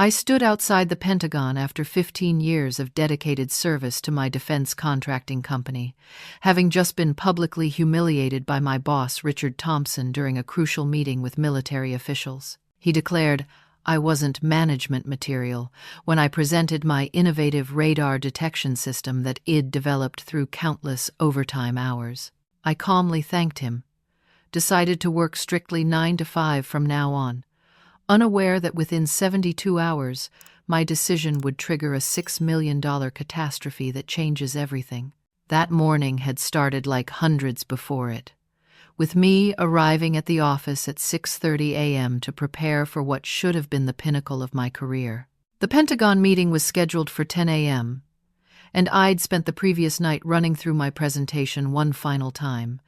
I stood outside the Pentagon after 15 years of dedicated service to my defense contracting company, having just been publicly humiliated by my boss, Richard Thompson, during a crucial meeting with military officials. He declared I wasn't management material when I presented my innovative radar detection system that I'd developed through countless overtime hours. I calmly thanked him, decided to work strictly 9 to 5 from now on, unaware that within 72 hours, my decision would trigger a $6 million catastrophe that changes everything. That morning had started like hundreds before it, with me arriving at the office at 6:30 a.m. to prepare for what should have been the pinnacle of my career. The Pentagon meeting was scheduled for 10 a.m., and I'd spent the previous night running through my presentation one final time,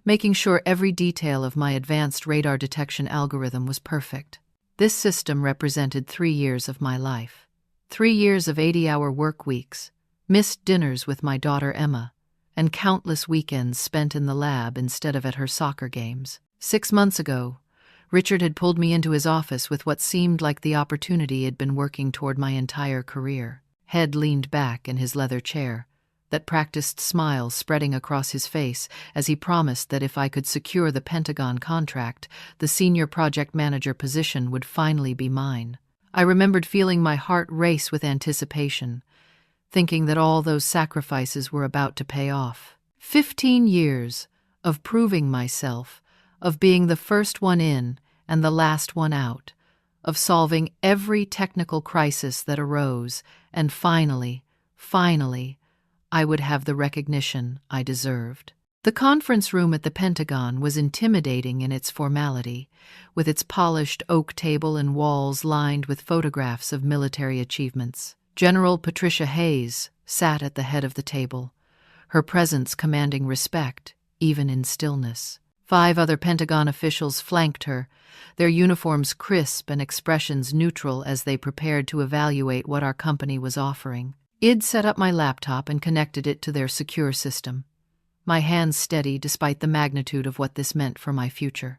making sure every detail of my advanced radar detection algorithm was perfect. This system represented 3 years of my life. 3 years of 80-hour work weeks, missed dinners with my daughter Emma, and countless weekends spent in the lab instead of at her soccer games. 6 months ago, Richard had pulled me into his office with what seemed like the opportunity he'd been working toward my entire career. Head leaned back in his leather chair, that practiced smile spreading across his face as he promised that if I could secure the Pentagon contract, the senior project manager position would finally be mine. I remembered feeling my heart race with anticipation, thinking that all those sacrifices were about to pay off. 15 years of proving myself, of being the first one in and the last one out, of solving every technical crisis that arose, and finally, I would have the recognition I deserved. The conference room at the Pentagon was intimidating in its formality, with its polished oak table and walls lined with photographs of military achievements. General Patricia Hayes sat at the head of the table, her presence commanding respect, even in stillness. 5 other Pentagon officials flanked her, their uniforms crisp and expressions neutral as they prepared to evaluate what our company was offering. I'd set up my laptop and connected it to their secure system, my hands steady despite the magnitude of what this meant for my future.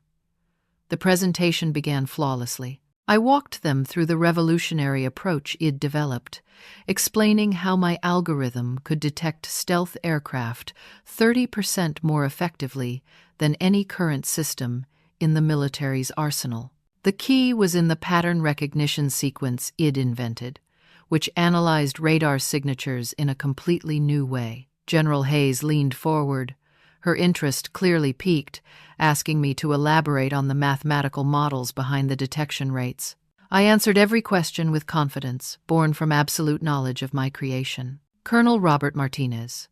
The presentation began flawlessly. I walked them through the revolutionary approach I'd developed, explaining how my algorithm could detect stealth aircraft 30% more effectively than any current system in the military's arsenal. The key was in the pattern recognition sequence I'd invented, which analyzed radar signatures in a completely new way. General Hayes leaned forward, her interest clearly piqued, asking me to elaborate on the mathematical models behind the detection rates. I answered every question with confidence, born from absolute knowledge of my creation. Colonel Robert Martinez,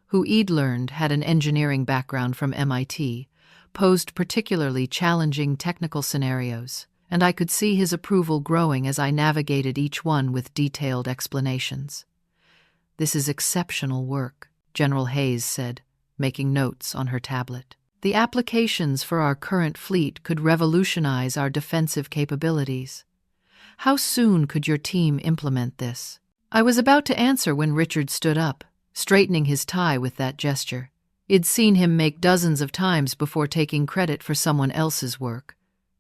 who I'd learned had an engineering background from MIT, posed particularly challenging technical scenarios, and I could see his approval growing as I navigated each one with detailed explanations. "This is exceptional work," General Hayes said, making notes on her tablet. "The applications for our current fleet could revolutionize our defensive capabilities. How soon could your team implement this?" I was about to answer when Richard stood up, straightening his tie with that gesture. I'd seen him make dozens of times before taking credit for someone else's work.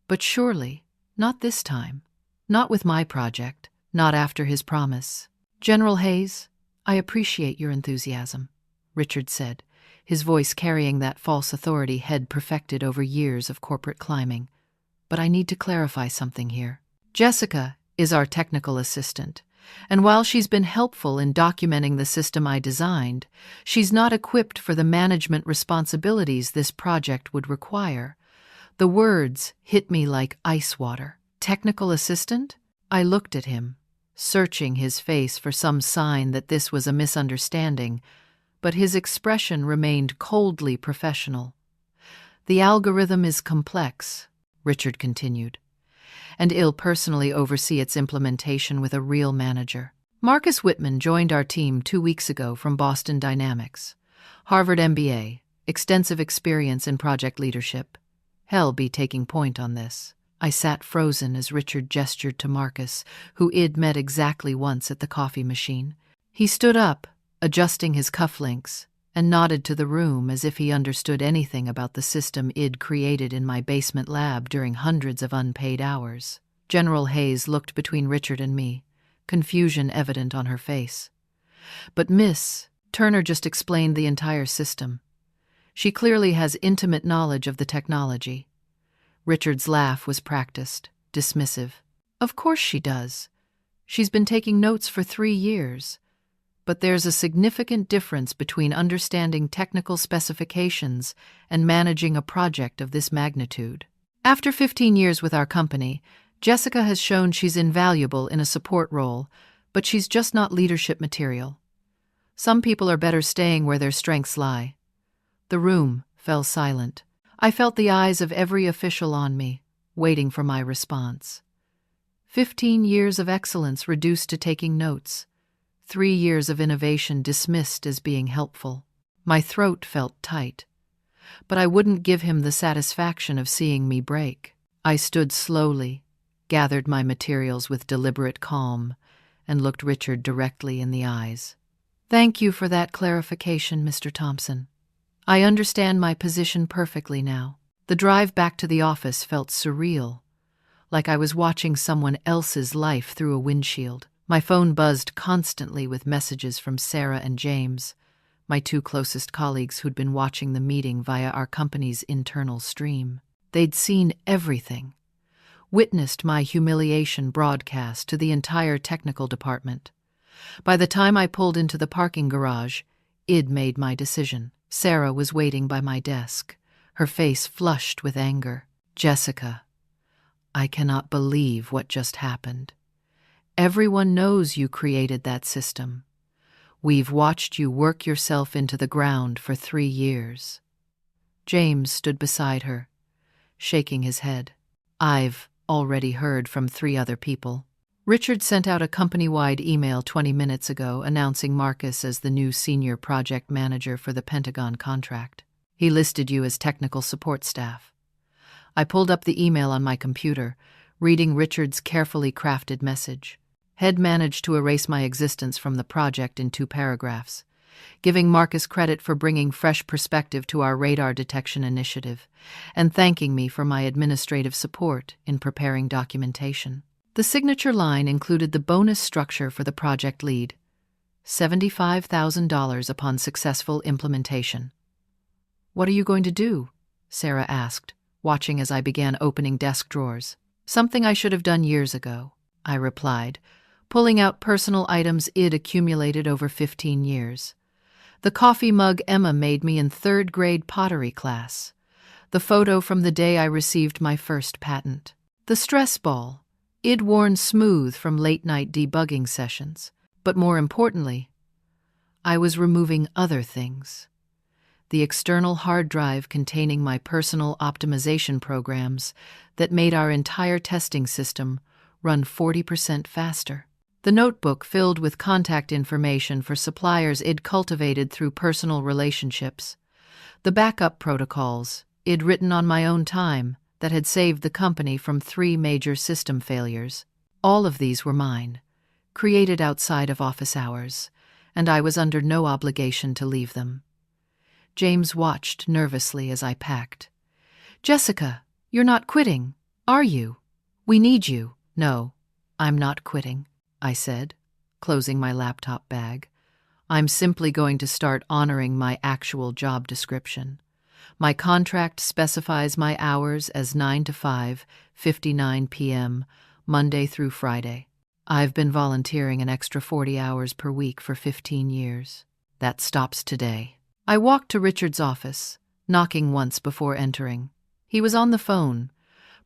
But surely, not this time. Not with my project. Not after his promise. "General Hayes, I appreciate your enthusiasm," Richard said, his voice carrying that false authority he'd perfected over years of corporate climbing. "But I need to clarify something here. Jessica is our technical assistant, and while she's been helpful in documenting the system I designed, she's not equipped for the management responsibilities this project would require." The words hit me like ice water. "Technical assistant?" I looked at him, searching his face for some sign that this was a misunderstanding, but his expression remained coldly professional. "The algorithm is complex," Richard continued, "and I'll personally oversee its implementation with a real manager. Marcus Whitman joined our team 2 weeks ago from Boston Dynamics, Harvard MBA, extensive experience in project leadership. He'll be taking point on this." I sat frozen as Richard gestured to Marcus, who I'd met exactly once at the coffee machine. He stood up, adjusting his cufflinks, and nodded to the room as if he understood anything about the system I'd created in my basement lab during hundreds of unpaid hours. General Hayes looked between Richard and me, confusion evident on her face. But Miss Turner just explained the entire system. She clearly has intimate knowledge of the technology. Richard's laugh was practiced, dismissive. Of course she does. She's been taking notes for 3 years. But there's a significant difference between understanding technical specifications and managing a project of this magnitude. After 15 years with our company, Jessica has shown she's invaluable in a support role, but she's just not leadership material. Some people are better staying where their strengths lie. The room fell silent. I felt the eyes of every official on me, waiting for my response. 15 years of excellence reduced to taking notes. 3 years of innovation dismissed as being helpful. My throat felt tight, but I wouldn't give him the satisfaction of seeing me break. I stood slowly, gathered my materials with deliberate calm, and looked Richard directly in the eyes. Thank you for that clarification, Mr. Thompson. I understand my position perfectly now. The drive back to the office felt surreal, like I was watching someone else's life through a windshield. My phone buzzed constantly with messages from Sarah and James, my 2 closest colleagues who'd been watching the meeting via our company's internal stream. They'd seen everything, witnessed my humiliation broadcast to the entire technical department. By the time I pulled into the parking garage, I'd made my decision. Sarah was waiting by my desk, her face flushed with anger. Jessica, I cannot believe what just happened. Everyone knows you created that system. We've watched you work yourself into the ground for 3 years. James stood beside her, shaking his head. I've already heard from 3 other people. Richard sent out a company-wide email 20 minutes ago announcing Marcus as the new senior project manager for the Pentagon contract. He listed you as technical support staff. I pulled up the email on my computer, reading Richard's carefully crafted message. Head managed to erase my existence from the project in 2 paragraphs, giving Marcus credit for bringing fresh perspective to our radar detection initiative, and thanking me for my administrative support in preparing documentation. The signature line included the bonus structure for the project lead, $75,000 upon successful implementation. What are you going to do? Sarah asked, watching as I began opening desk drawers. Something I should have done years ago, I replied, pulling out personal items I'd accumulated over 15 years. The coffee mug Emma made me in 3rd grade pottery class. The photo from the day I received my first patent. The stress ball I'd worn smooth from late-night debugging sessions. But more importantly, I was removing other things. The external hard drive containing my personal optimization programs that made our entire testing system run 40% faster. The notebook filled with contact information for suppliers I'd cultivated through personal relationships. The backup protocols I'd written on my own time that had saved the company from 3 major system failures. All of these were mine, created outside of office hours, and I was under no obligation to leave them. James watched nervously as I packed. Jessica, you're not quitting, are you? We need you. No, I'm not quitting, I said, closing my laptop bag. I'm simply going to start honoring my actual job description. My contract specifies my hours as 9 to 5:59 p.m., Monday through Friday. I've been volunteering an extra 40 hours per week for 15 years. That stops today. I walked to Richard's office, knocking once before entering. He was on the phone,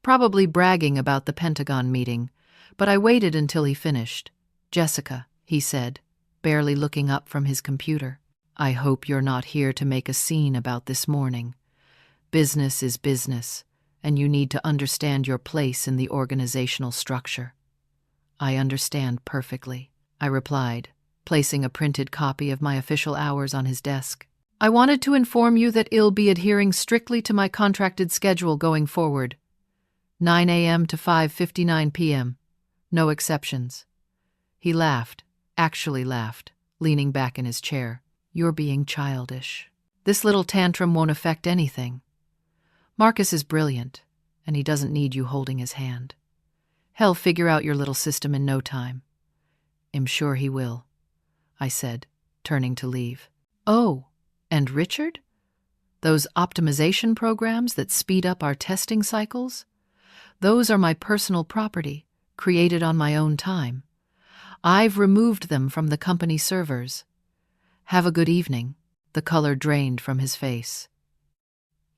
probably bragging about the Pentagon meeting, but I waited until he finished. Jessica, he said, barely looking up from his computer. I hope you're not here to make a scene about this morning. Business is business, and you need to understand your place in the organizational structure. I understand perfectly, I replied, placing a printed copy of my official hours on his desk. I wanted to inform you that I'll be adhering strictly to my contracted schedule going forward. 9 a.m. to 5:59 p.m. No exceptions. He laughed, actually laughed, leaning back in his chair. You're being childish. This little tantrum won't affect anything. Marcus is brilliant, and he doesn't need you holding his hand. He'll figure out your little system in no time. I'm sure he will, I said, turning to leave. Oh, and Richard? Those optimization programs that speed up our testing cycles? Those are my personal property, created on my own time. I've removed them from the company servers. Have a good evening. The color drained from his face.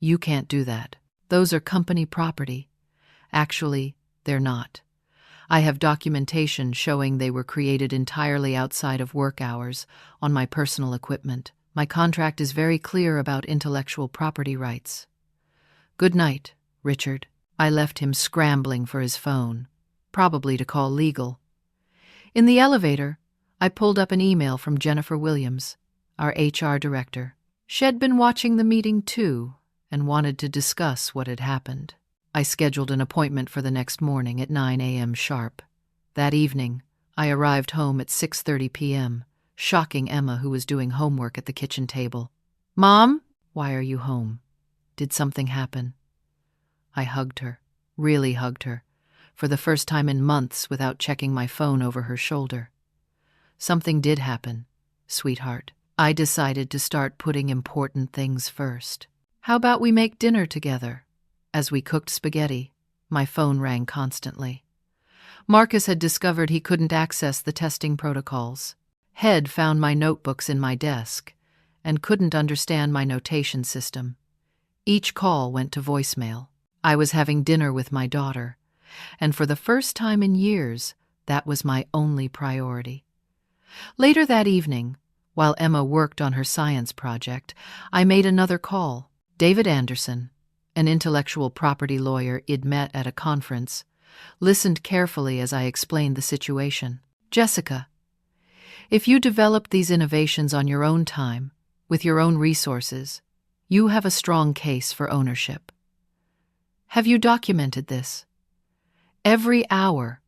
You can't do that. Those are company property. Actually, they're not. I have documentation showing they were created entirely outside of work hours on my personal equipment. My contract is very clear about intellectual property rights. Good night, Richard. I left him scrambling for his phone, probably to call legal. In the elevator, I pulled up an email from Jennifer Williams, our HR director. She'd been watching the meeting too and wanted to discuss what had happened. I scheduled an appointment for the next morning at 9 a.m. sharp. That evening, I arrived home at 6:30 p.m., shocking Emma, who was doing homework at the kitchen table. Mom, why are you home? Did something happen? I hugged her, really hugged her, for the first time in months without checking my phone over her shoulder. Something did happen, sweetheart. I decided to start putting important things first. How about we make dinner together? As we cooked spaghetti, my phone rang constantly. Marcus had discovered he couldn't access the testing protocols. Head found my notebooks in my desk and couldn't understand my notation system. Each call went to voicemail. I was having dinner with my daughter, and for the first time in years, that was my only priority. Later that evening, while Emma worked on her science project, I made another call. David Anderson, an intellectual property lawyer I'd met at a conference, listened carefully as I explained the situation. Jessica, if you developed these innovations on your own time, with your own resources, you have a strong case for ownership. Have you documented this? Every hour,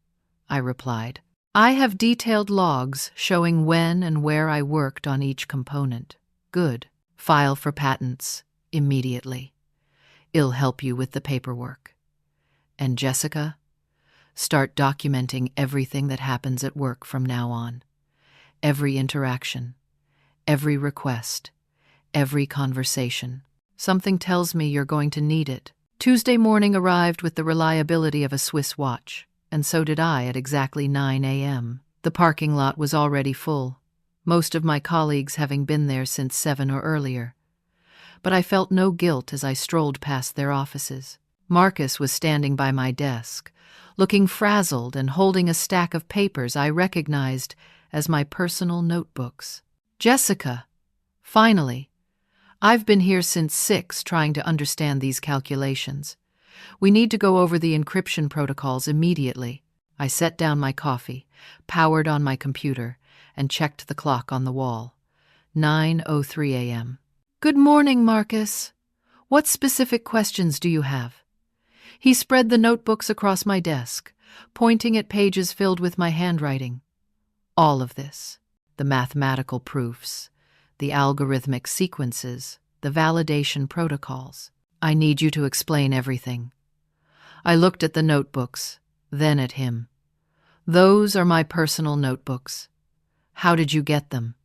I replied. I have detailed logs showing when and where I worked on each component. Good. File for patents immediately. It'll help you with the paperwork. And Jessica, start documenting everything that happens at work from now on. Every interaction, every request, every conversation. Something tells me you're going to need it. Tuesday morning arrived with the reliability of a Swiss watch, and so did I at exactly 9 a.m. The parking lot was already full, most of my colleagues having been there since 7 or earlier. But I felt no guilt as I strolled past their offices. Marcus was standing by my desk, looking frazzled and holding a stack of papers I recognized as my personal notebooks. Jessica, finally. I've been here since 6 trying to understand these calculations. We need to go over the encryption protocols immediately. I set down my coffee, powered on my computer, and checked the clock on the wall. 9:03 a.m. Good morning, Marcus. What specific questions do you have? He spread the notebooks across my desk, pointing at pages filled with my handwriting. All of this, the mathematical proofs, the algorithmic sequences, the validation protocols. I need you to explain everything. I looked at the notebooks, then at him. Those are my personal notebooks. How did you get them?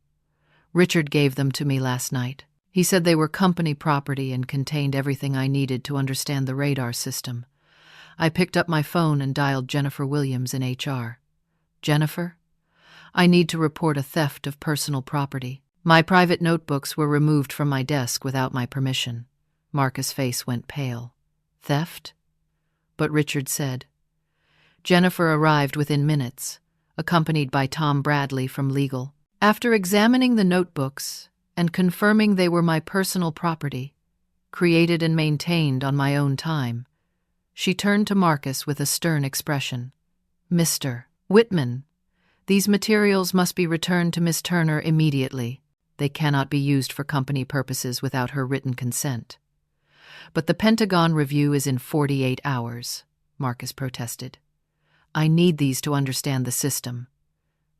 Richard gave them to me last night. He said they were company property and contained everything I needed to understand the radar system. I picked up my phone and dialed Jennifer Williams in HR. Jennifer, I need to report a theft of personal property. My private notebooks were removed from my desk without my permission. Marcus' face went pale. Theft? But Richard said. Jennifer arrived within minutes, accompanied by Tom Bradley from legal. After examining the notebooks and confirming they were my personal property, created and maintained on my own time, she turned to Marcus with a stern expression. Mr. Whitman, these materials must be returned to Miss Turner immediately. They cannot be used for company purposes without her written consent. But the Pentagon review is in 48 hours, Marcus protested. I need these to understand the system.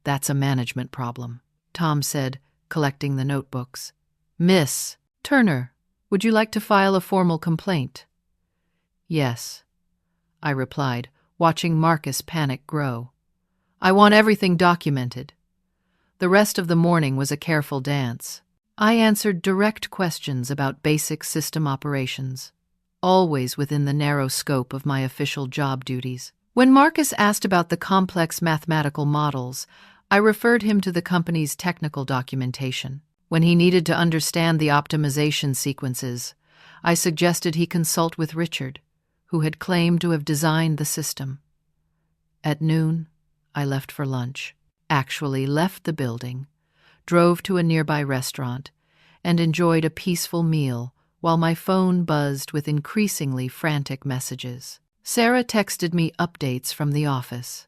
That's a management problem, Tom said, collecting the notebooks. Miss Turner, would you like to file a formal complaint? Yes, I replied, watching Marcus' panic grow. I want everything documented. The rest of the morning was a careful dance. I answered direct questions about basic system operations, always within the narrow scope of my official job duties. When Marcus asked about the complex mathematical models, I referred him to the company's technical documentation. When he needed to understand the optimization sequences, I suggested he consult with Richard, who had claimed to have designed the system. At noon, I left for lunch, actually left the building, drove to a nearby restaurant, and enjoyed a peaceful meal while my phone buzzed with increasingly frantic messages. Sarah texted me updates from the office.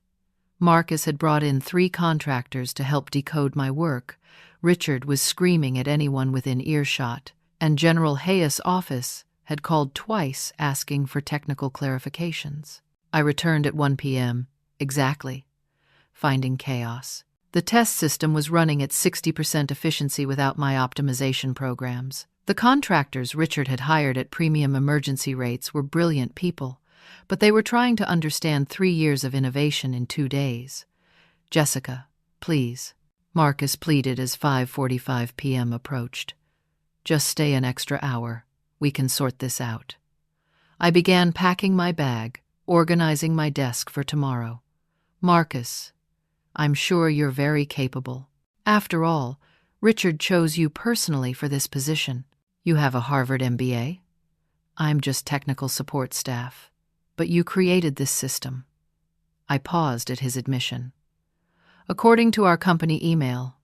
Marcus had brought in 3 contractors to help decode my work. Richard was screaming at anyone within earshot, and General Hayes' office had called twice asking for technical clarifications. I returned at 1 p.m., exactly, finding chaos. The test system was running at 60% efficiency without my optimization programs. The contractors Richard had hired at premium emergency rates were brilliant people, but they were trying to understand 3 years of innovation in 2 days. "Jessica, please," Marcus pleaded as 5:45 p.m. approached. "Just stay an extra hour. We can sort this out." I began packing my bag, organizing my desk for tomorrow. "Marcus, I'm sure you're very capable. After all, Richard chose you personally for this position. You have a Harvard MBA. I'm just technical support staff. But you created this system." I paused at his admission. "According to our company email,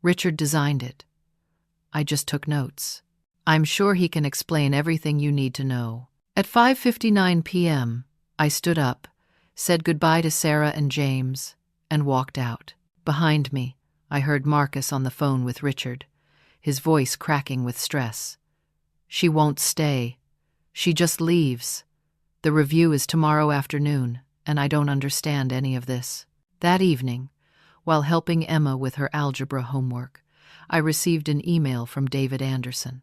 Richard designed it. I just took notes. I'm sure he can explain everything you need to know." At 5:59 p.m., I stood up, said goodbye to Sarah and James, and walked out. Behind me, I heard Marcus on the phone with Richard, his voice cracking with stress. "She won't stay. She just leaves. The review is tomorrow afternoon, and I don't understand any of this." That evening, while helping Emma with her algebra homework, I received an email from David Anderson.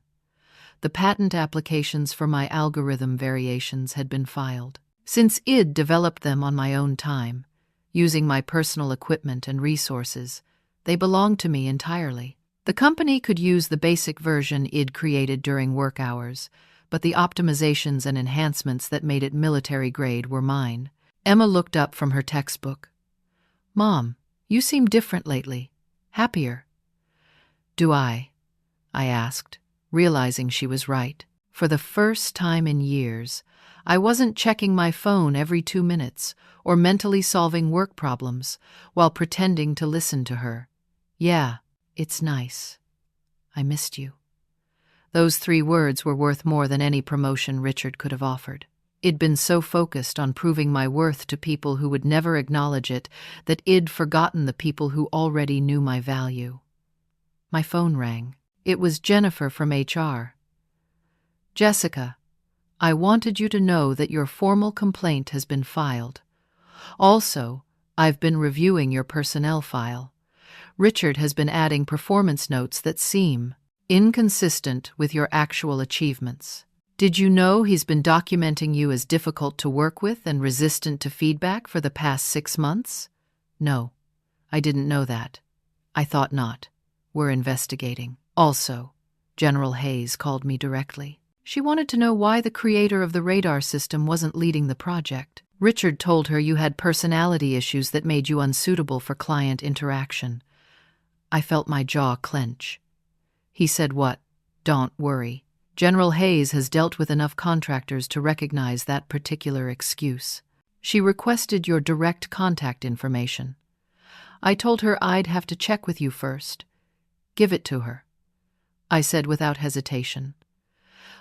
The patent applications for my algorithm variations had been filed. Since Id developed them on my own time, using my personal equipment and resources, they belonged to me entirely. The company could use the basic version Id created during work hours, but the optimizations and enhancements that made it military-grade were mine. Emma looked up from her textbook. "Mom, you seem different lately. Happier." "Do I?" I asked, realizing she was right. For the first time in years, I wasn't checking my phone every 2 minutes or mentally solving work problems while pretending to listen to her. "Yeah, it's nice. I missed you." Those 3 words were worth more than any promotion Richard could have offered. I'd been so focused on proving my worth to people who would never acknowledge it that I'd forgotten the people who already knew my value. My phone rang. It was Jennifer from HR. "Jessica, I wanted you to know that your formal complaint has been filed. Also, I've been reviewing your personnel file. Richard has been adding performance notes that seem inconsistent with your actual achievements. Did you know he's been documenting you as difficult to work with and resistant to feedback for the past 6 months?" "No, I didn't know that." "I thought not. We're investigating." Also, General Hayes called me directly. She wanted to know why the creator of the radar system wasn't leading the project. Richard told her you had personality issues that made you unsuitable for client interaction. I felt my jaw clench. He said what? "Don't worry. General Hayes has dealt with enough contractors to recognize that particular excuse. She requested your direct contact information. I told her I'd have to check with you first. Give it to her," I said without hesitation.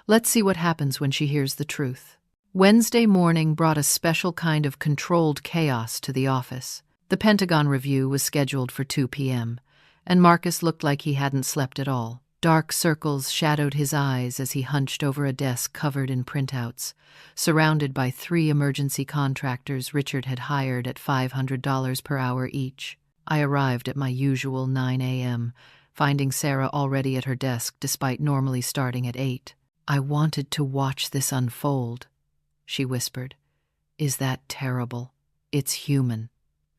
Let's see what happens when she hears the truth. Wednesday morning brought a special kind of controlled chaos to the office. The Pentagon review was scheduled for 2 p.m., and Marcus looked like he hadn't slept at all. Dark circles shadowed his eyes as he hunched over a desk covered in printouts, surrounded by 3 emergency contractors Richard had hired at $500 per hour each. I arrived at my usual 9 a.m., finding Sarah already at her desk despite normally starting at 8. "I wanted to watch this unfold," she whispered. Is that terrible? It's human,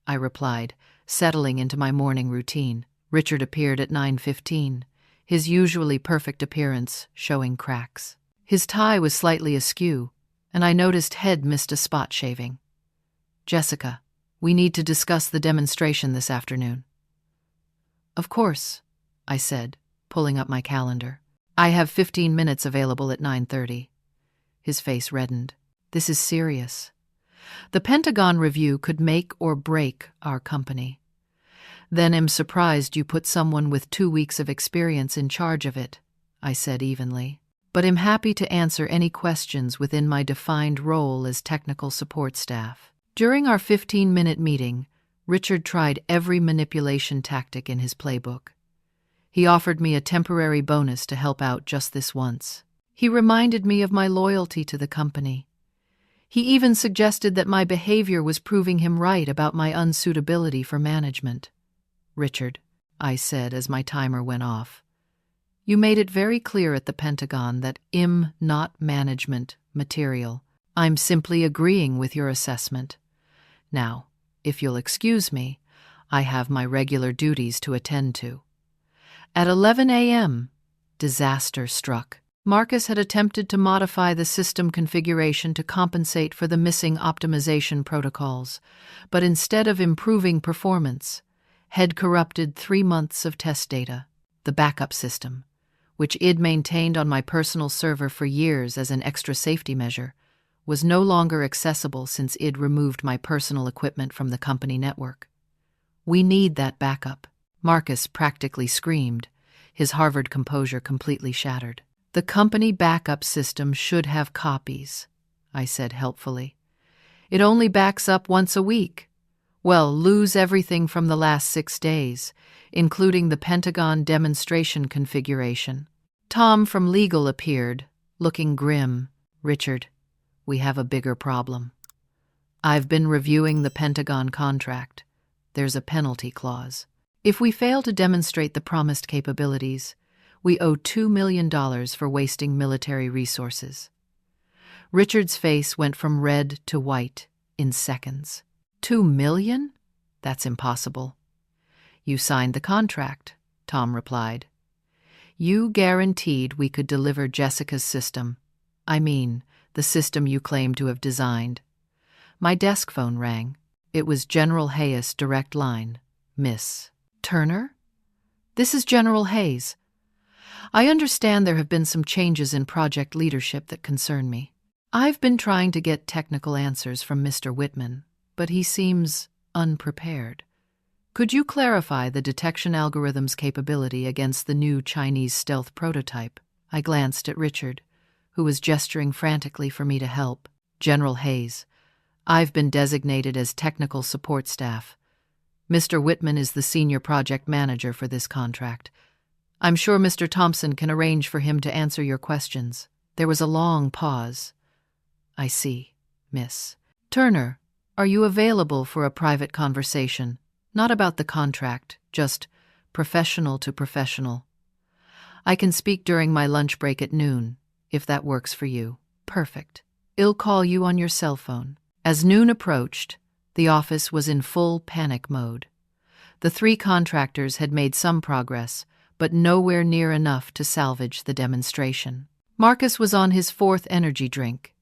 I replied, settling into my morning routine. Richard appeared at 9:15, his usually perfect appearance showing cracks. His tie was slightly askew, and I noticed head missed a spot shaving. Jessica, we need to discuss the demonstration this afternoon. Of course, I said, pulling up my calendar. I have 15 minutes available at 9:30. His face reddened. This is serious. The Pentagon review could make or break our company. Then am surprised you put someone with 2 weeks of experience in charge of it, I said evenly. But am happy to answer any questions within my defined role as technical support staff. During our 15-minute meeting, Richard tried every manipulation tactic in his playbook. He offered me a temporary bonus to help out just this once. He reminded me of my loyalty to the company. He even suggested that my behavior was proving him right about my unsuitability for management. Richard, I said as my timer went off, you made it very clear at the Pentagon that I'm not management material. I'm simply agreeing with your assessment. Now, if you'll excuse me, I have my regular duties to attend to. At 11 a.m., disaster struck. Marcus had attempted to modify the system configuration to compensate for the missing optimization protocols, but instead of improving performance, had corrupted 3 months of test data. The backup system, which I'd maintained on my personal server for years as an extra safety measure, was no longer accessible since I'd removed my personal equipment from the company network. We need that backup. Marcus practically screamed, his Harvard composure completely shattered. The company backup system should have copies, I said helpfully. It only backs up once a week. Well, lose everything from the last 6 days, including the Pentagon demonstration configuration. Tom from legal appeared, looking grim. Richard, we have a bigger problem. I've been reviewing the Pentagon contract. There's a penalty clause. If we fail to demonstrate the promised capabilities, we owe $2 million for wasting military resources. Richard's face went from red to white in seconds. $2 million? That's impossible. You signed the contract, Tom replied. You guaranteed we could deliver Jessica's system. I mean, the system you claim to have designed. My desk phone rang. It was General Hayes' direct line. Miss Turner? This is General Hayes. I understand there have been some changes in project leadership that concern me. I've been trying to get technical answers from Mr. Whitman, but he seems unprepared. Could you clarify the detection algorithm's capability against the new Chinese stealth prototype? I glanced at Richard, who was gesturing frantically for me to help. General Hayes, I've been designated as technical support staff. Mr. Whitman is the senior project manager for this contract. I'm sure Mr. Thompson can arrange for him to answer your questions. There was a long pause. I see, Miss Turner, are you available for a private conversation? Not about the contract, just professional to professional. I can speak during my lunch break at noon, if that works for you. Perfect. I'll call you on your cell phone. As noon approached, the office was in full panic mode. The 3 contractors had made some progress, but nowhere near enough to salvage the demonstration. Marcus was on his 4th energy drink,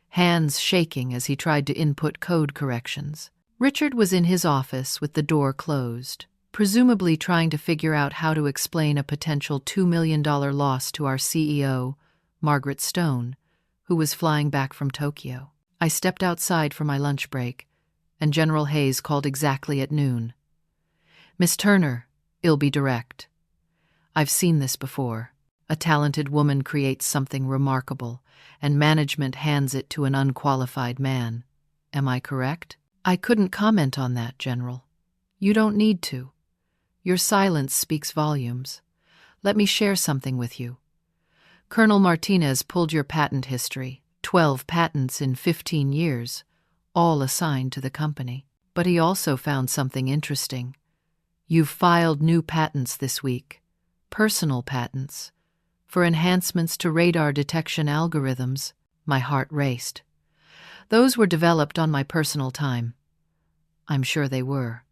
hands shaking as he tried to input code corrections. Richard was in his office with the door closed, presumably trying to figure out how to explain a potential $2 million loss to our CEO, Margaret Stone, who was flying back from Tokyo. I stepped outside for my lunch break, and General Hayes called exactly at noon. Miss Turner, I'll be direct. I've seen this before. A talented woman creates something remarkable, and management hands it to an unqualified man. Am I correct? I couldn't comment on that, General. You don't need to. Your silence speaks volumes. Let me share something with you. Colonel Martinez pulled your patent history, 12 patents in 15 years, all assigned to the company. But he also found something interesting. You've filed new patents this week, personal patents, for enhancements to radar detection algorithms. My heart raced. Those were developed on my personal time. I'm sure they were.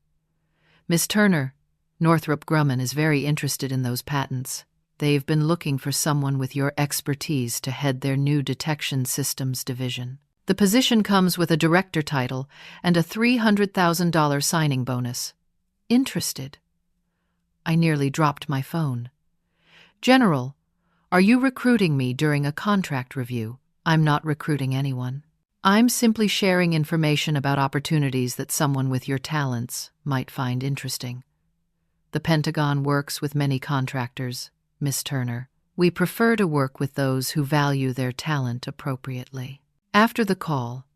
Miss Turner, Northrop Grumman is very interested in those patents. They've been looking for someone with your expertise to head their new detection systems division. The position comes with a director title and a $300,000 signing bonus. Interested? I nearly dropped my phone. General, are you recruiting me during a contract review? I'm not recruiting anyone. I'm simply sharing information about opportunities that someone with your talents might find interesting. The Pentagon works with many contractors, Miss Turner. We prefer to work with those who value their talent appropriately. After the call,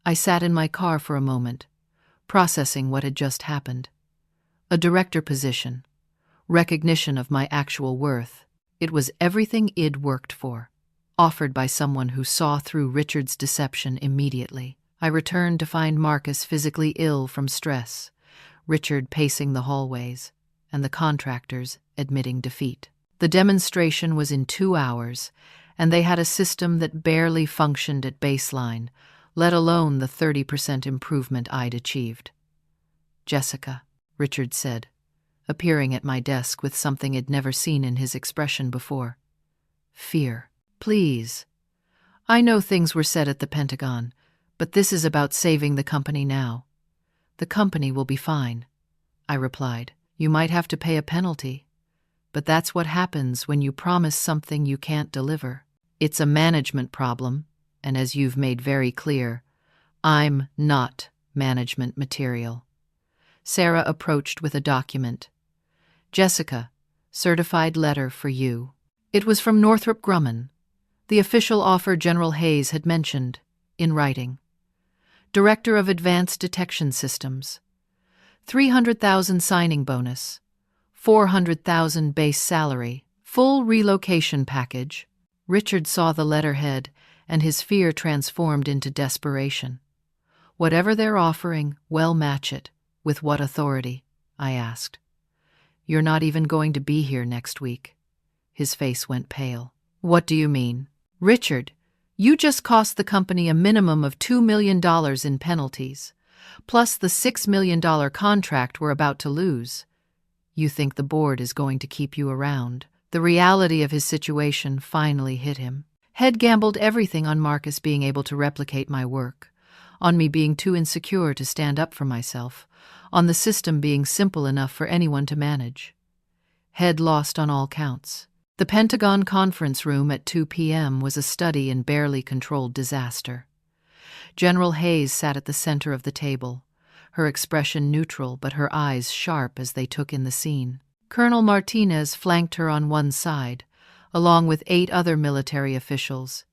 I sat in my car for a moment, processing what had just happened. A director position, recognition of my actual worth. It was everything I'd worked for, offered by someone who saw through Richard's deception immediately. I returned to find Marcus physically ill from stress, Richard pacing the hallways, and the contractors admitting defeat. The demonstration was in 2 hours, and they had a system that barely functioned at baseline, let alone the 30% improvement I'd achieved. Jessica, Richard said, appearing at my desk with something I'd never seen in his expression before. Fear. Please. I know things were said at the Pentagon, but this is about saving the company now. The company will be fine, I replied. You might have to pay a penalty, but that's what happens when you promise something you can't deliver. It's a management problem, and as you've made very clear, I'm not management material. Sarah approached with a document. Jessica, certified letter for you. It was from Northrop Grumman, the official offer General Hayes had mentioned, in writing. Director of Advanced Detection Systems. 300,000 signing bonus, 400,000 base salary, full relocation package. Richard saw the letterhead, and his fear transformed into desperation. Whatever they're offering, well match it. With what authority? I asked. You're not even going to be here next week. His face went pale. What do you mean? Richard, you just cost the company a minimum of $2 million in penalties, plus the $6 million contract we're about to lose. You think the board is going to keep you around? The reality of his situation finally hit him. Had gambled everything on Marcus being able to replicate my work, on me being too insecure to stand up for myself, on the system being simple enough for anyone to manage. Head lost on all counts. The Pentagon conference room at 2 p.m. was a study in barely controlled disaster. General Hayes sat at the center of the table, her expression neutral but her eyes sharp as they took in the scene. Colonel Martinez flanked her on one side, along with 8 other military officials,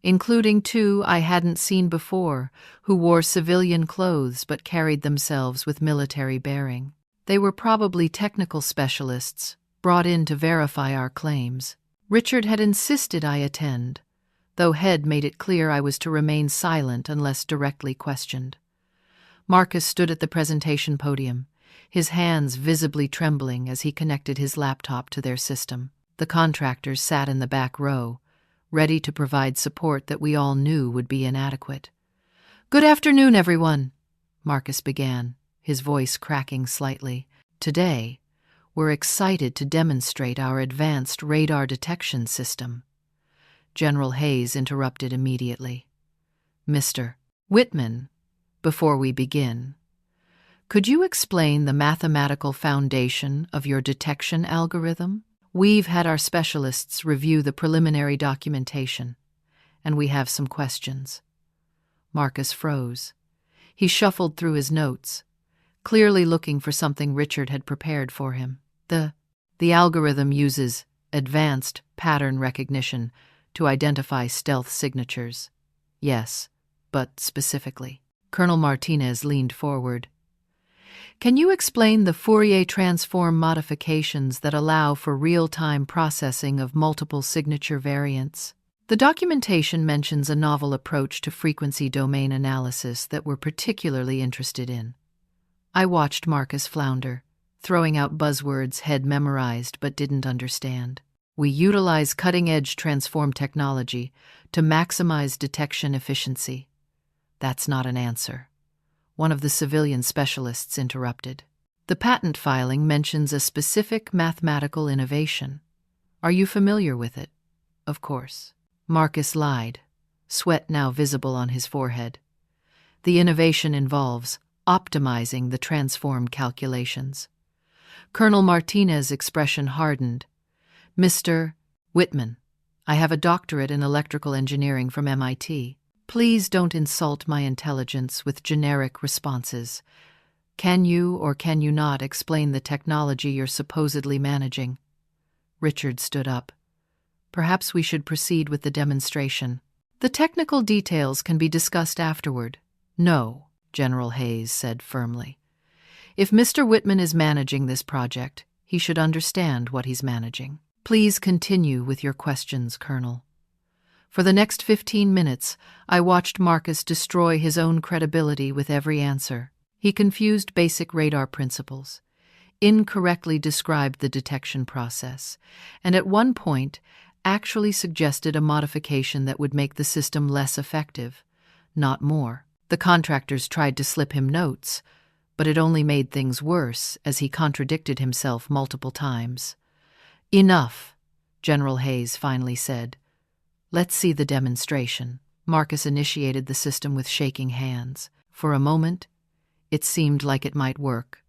including 2 I hadn't seen before, who wore civilian clothes but carried themselves with military bearing. They were probably technical specialists, brought in to verify our claims. Richard had insisted I attend, though Head made it clear I was to remain silent unless directly questioned. Marcus stood at the presentation podium, his hands visibly trembling as he connected his laptop to their system. The contractors sat in the back row, ready to provide support that we all knew would be inadequate. Good afternoon, everyone, Marcus began, his voice cracking slightly. Today, we're excited to demonstrate our advanced radar detection system. General Hayes interrupted immediately. Mr. Whitman, before we begin, could you explain the mathematical foundation of your detection algorithm? We've had our specialists review the preliminary documentation, and we have some questions. Marcus froze. He shuffled through his notes, clearly looking for something Richard had prepared for him. The algorithm uses advanced pattern recognition to identify stealth signatures. Yes, but specifically. Colonel Martinez leaned forward. Can you explain the Fourier transform modifications that allow for real-time processing of multiple signature variants? The documentation mentions a novel approach to frequency domain analysis that we're particularly interested in. I watched Marcus flounder, throwing out buzzwords Head memorized but didn't understand. We utilize cutting-edge transform technology to maximize detection efficiency. That's not an answer. One of the civilian specialists interrupted. The patent filing mentions a specific mathematical innovation. Are you familiar with it? Of course. Marcus lied, sweat now visible on his forehead. The innovation involves optimizing the transform calculations. Colonel Martinez's expression hardened. Mr. Whitman, I have a doctorate in electrical engineering from MIT. Please don't insult my intelligence with generic responses. Can you or can you not explain the technology you're supposedly managing? Richard stood up. Perhaps we should proceed with the demonstration. The technical details can be discussed afterward. No, General Hayes said firmly. If Mr. Whitman is managing this project, he should understand what he's managing. Please continue with your questions, Colonel. For the next 15 minutes, I watched Marcus destroy his own credibility with every answer. He confused basic radar principles, incorrectly described the detection process, and at one point actually suggested a modification that would make the system less effective, not more. The contractors tried to slip him notes, but it only made things worse as he contradicted himself multiple times. Enough, General Hayes finally said. Let's see the demonstration. Marcus initiated the system with shaking hands. For a moment, it seemed like it might work.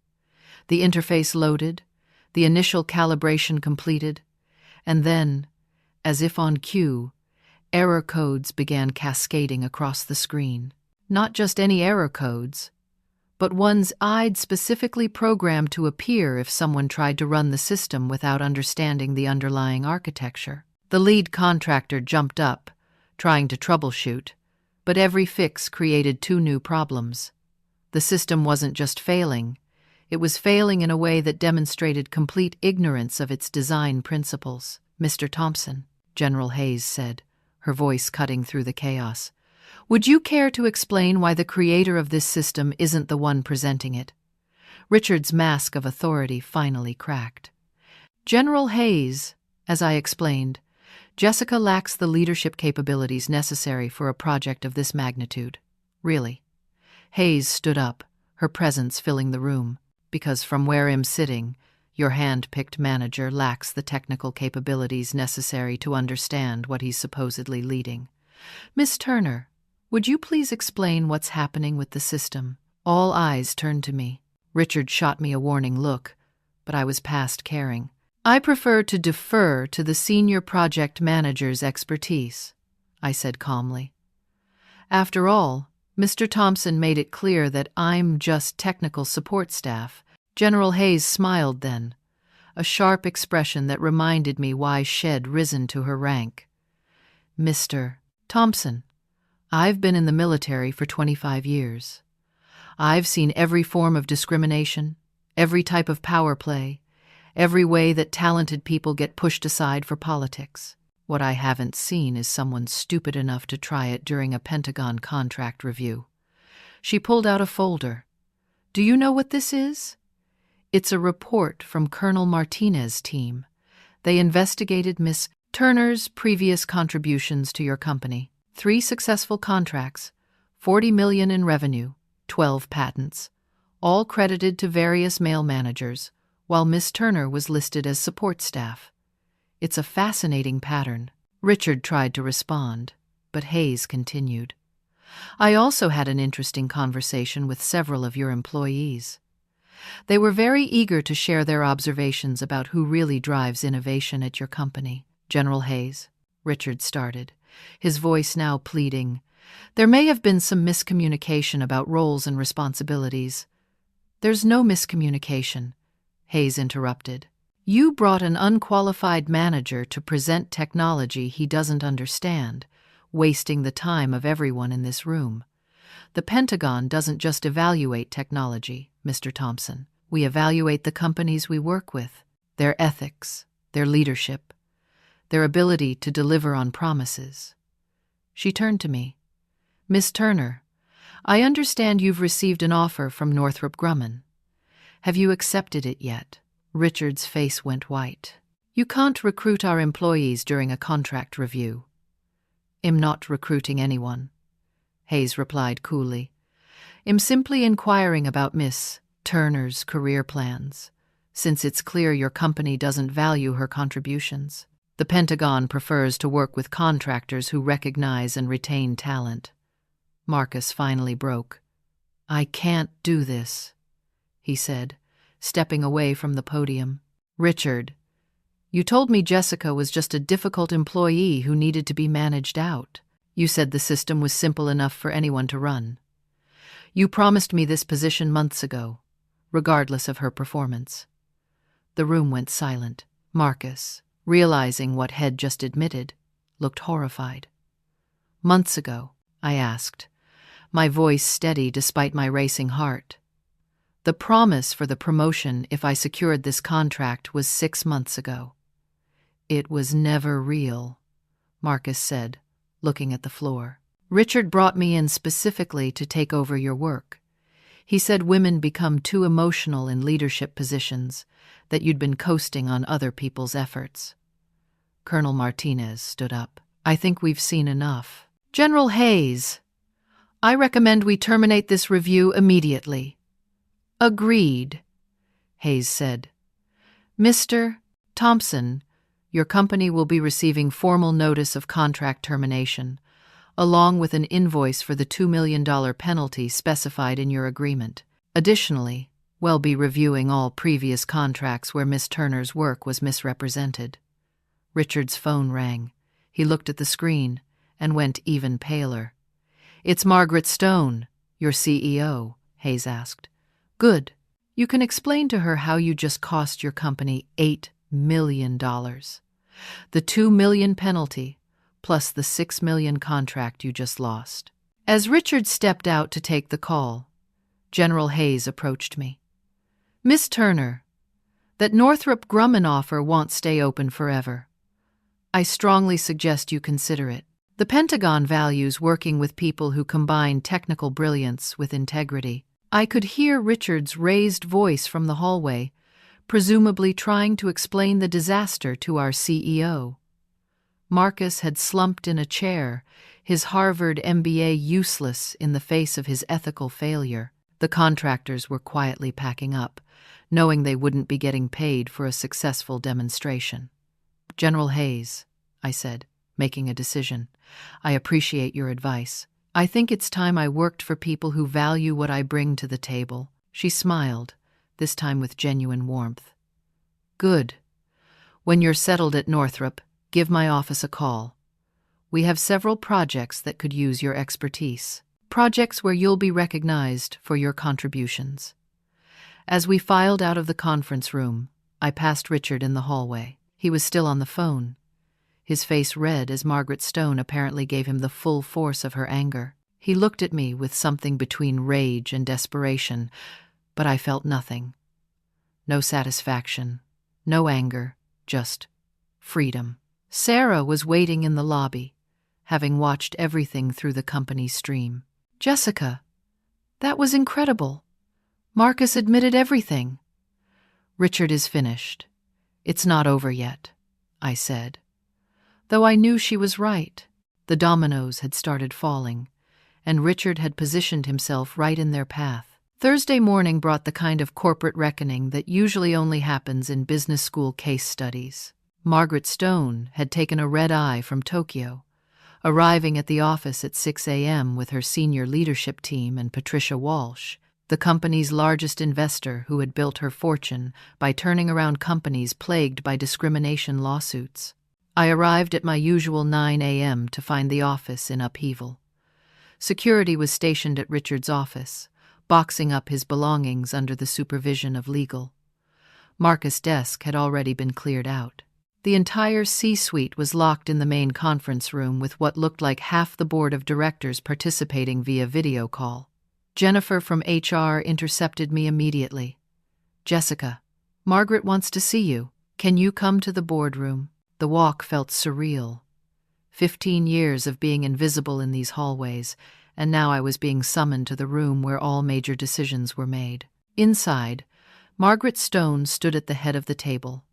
The interface loaded, the initial calibration completed, and then, as if on cue, error codes began cascading across the screen. Not just any error codes, but ones I'd specifically programmed to appear if someone tried to run the system without understanding the underlying architecture. The lead contractor jumped up, trying to troubleshoot, but every fix created two new problems. The system wasn't just failing, it was failing in a way that demonstrated complete ignorance of its design principles. Mr. Thompson, General Hayes said, her voice cutting through the chaos. Would you care to explain why the creator of this system isn't the one presenting it? Richard's mask of authority finally cracked. General Hayes, as I explained, Jessica lacks the leadership capabilities necessary for a project of this magnitude. Really. Hayes stood up, her presence filling the room, because from where I'm sitting, your hand-picked manager lacks the technical capabilities necessary to understand what he's supposedly leading. Miss Turner, would you please explain what's happening with the system? All eyes turned to me. Richard shot me a warning look, but I was past caring. I prefer to defer to the senior project manager's expertise, I said calmly. After all, Mr. Thompson made it clear that I'm just technical support staff. General Hayes smiled then, a sharp expression that reminded me why she'd risen to her rank. Mr. Thompson, I've been in the military for 25 years. I've seen every form of discrimination, every type of power play, every way that talented people get pushed aside for politics. What I haven't seen is someone stupid enough to try it during a Pentagon contract review. She pulled out a folder. Do you know what this is? It's a report from Colonel Martinez's team. They investigated Miss Turner's previous contributions to your company. 3 successful contracts, $40 million in revenue, 12 patents, all credited to various male managers, while Miss Turner was listed as support staff. It's a fascinating pattern. Richard tried to respond, but Hayes continued. I also had an interesting conversation with several of your employees. They were very eager to share their observations about who really drives innovation at your company. General Hayes, Richard started, his voice now pleading. There may have been some miscommunication about roles and responsibilities. There's no miscommunication, Hayes interrupted. You brought an unqualified manager to present technology he doesn't understand, wasting the time of everyone in this room. The Pentagon doesn't just evaluate technology, Mr. Thompson. We evaluate the companies we work with, their ethics, their leadership, their ability to deliver on promises. She turned to me. Miss Turner, I understand you've received an offer from Northrop Grumman. Have you accepted it yet? Richard's face went white. You can't recruit our employees during a contract review. I'm not recruiting anyone. Hayes replied coolly. "I'm simply inquiring about Miss Turner's career plans, since it's clear your company doesn't value her contributions. The Pentagon prefers to work with contractors who recognize and retain talent." Marcus finally broke. "I can't do this," he said, stepping away from the podium. "Richard, you told me Jessica was just a difficult employee who needed to be managed out. You said the system was simple enough for anyone to run. You promised me this position months ago, regardless of her performance." The room went silent. Marcus, realizing what Head just admitted, looked horrified. "Months ago?" I asked, my voice steady despite my racing heart. "The promise for the promotion if I secured this contract was 6 months ago." "It was never real," Marcus said, looking at the floor. "Richard brought me in specifically to take over your work. He said women become too emotional in leadership positions, that you'd been coasting on other people's efforts." Colonel Martinez stood up. "I think we've seen enough. General Hayes, I recommend we terminate this review immediately." "Agreed," Hayes said. "Mr. Thompson, your company will be receiving formal notice of contract termination, along with an invoice for the $2 million penalty specified in your agreement. Additionally, we'll be reviewing all previous contracts where Miss Turner's work was misrepresented." Richard's phone rang. He looked at the screen and went even paler. "It's Margaret Stone, your CEO," Hayes asked. "Good. You can explain to her how you just cost your company $8 million. The $2 million penalty, plus the $6 million contract you just lost." As Richard stepped out to take the call, General Hayes approached me. "Miss Turner, that Northrop Grumman offer won't stay open forever. I strongly suggest you consider it. The Pentagon values working with people who combine technical brilliance with integrity." I could hear Richard's raised voice from the hallway, presumably trying to explain the disaster to our CEO. Marcus had slumped in a chair, his Harvard MBA useless in the face of his ethical failure. The contractors were quietly packing up, knowing they wouldn't be getting paid for a successful demonstration. "General Hayes," I said, making a decision, "I appreciate your advice. I think it's time I worked for people who value what I bring to the table." She smiled, this time with genuine warmth. "Good. When you're settled at Northrop, give my office a call. We have several projects that could use your expertise. Projects where you'll be recognized for your contributions." As we filed out of the conference room, I passed Richard in the hallway. He was still on the phone, his face red as Margaret Stone apparently gave him the full force of her anger. He looked at me with something between rage and desperation, but I felt nothing. No satisfaction, no anger, just freedom. Sarah was waiting in the lobby, having watched everything through the company stream. "Jessica, that was incredible. Marcus admitted everything." "Richard is finished. It's not over yet," I said. Though I knew she was right. The dominoes had started falling, and Richard had positioned himself right in their path. Thursday morning brought the kind of corporate reckoning that usually only happens in business school case studies. Margaret Stone had taken a red-eye from Tokyo, arriving at the office at 6 a.m. with her senior leadership team and Patricia Walsh, the company's largest investor who had built her fortune by turning around companies plagued by discrimination lawsuits. I arrived at my usual 9 a.m. to find the office in upheaval. Security was stationed at Richard's office, boxing up his belongings under the supervision of legal. Marcus' desk had already been cleared out. The entire C-suite was locked in the main conference room with what looked like half the board of directors participating via video call. Jennifer from HR intercepted me immediately. "Jessica, Margaret wants to see you. Can you come to the boardroom?" The walk felt surreal. 15 years of being invisible in these hallways, and now I was being summoned to the room where all major decisions were made. Inside, Margaret Stone stood at the head of the table,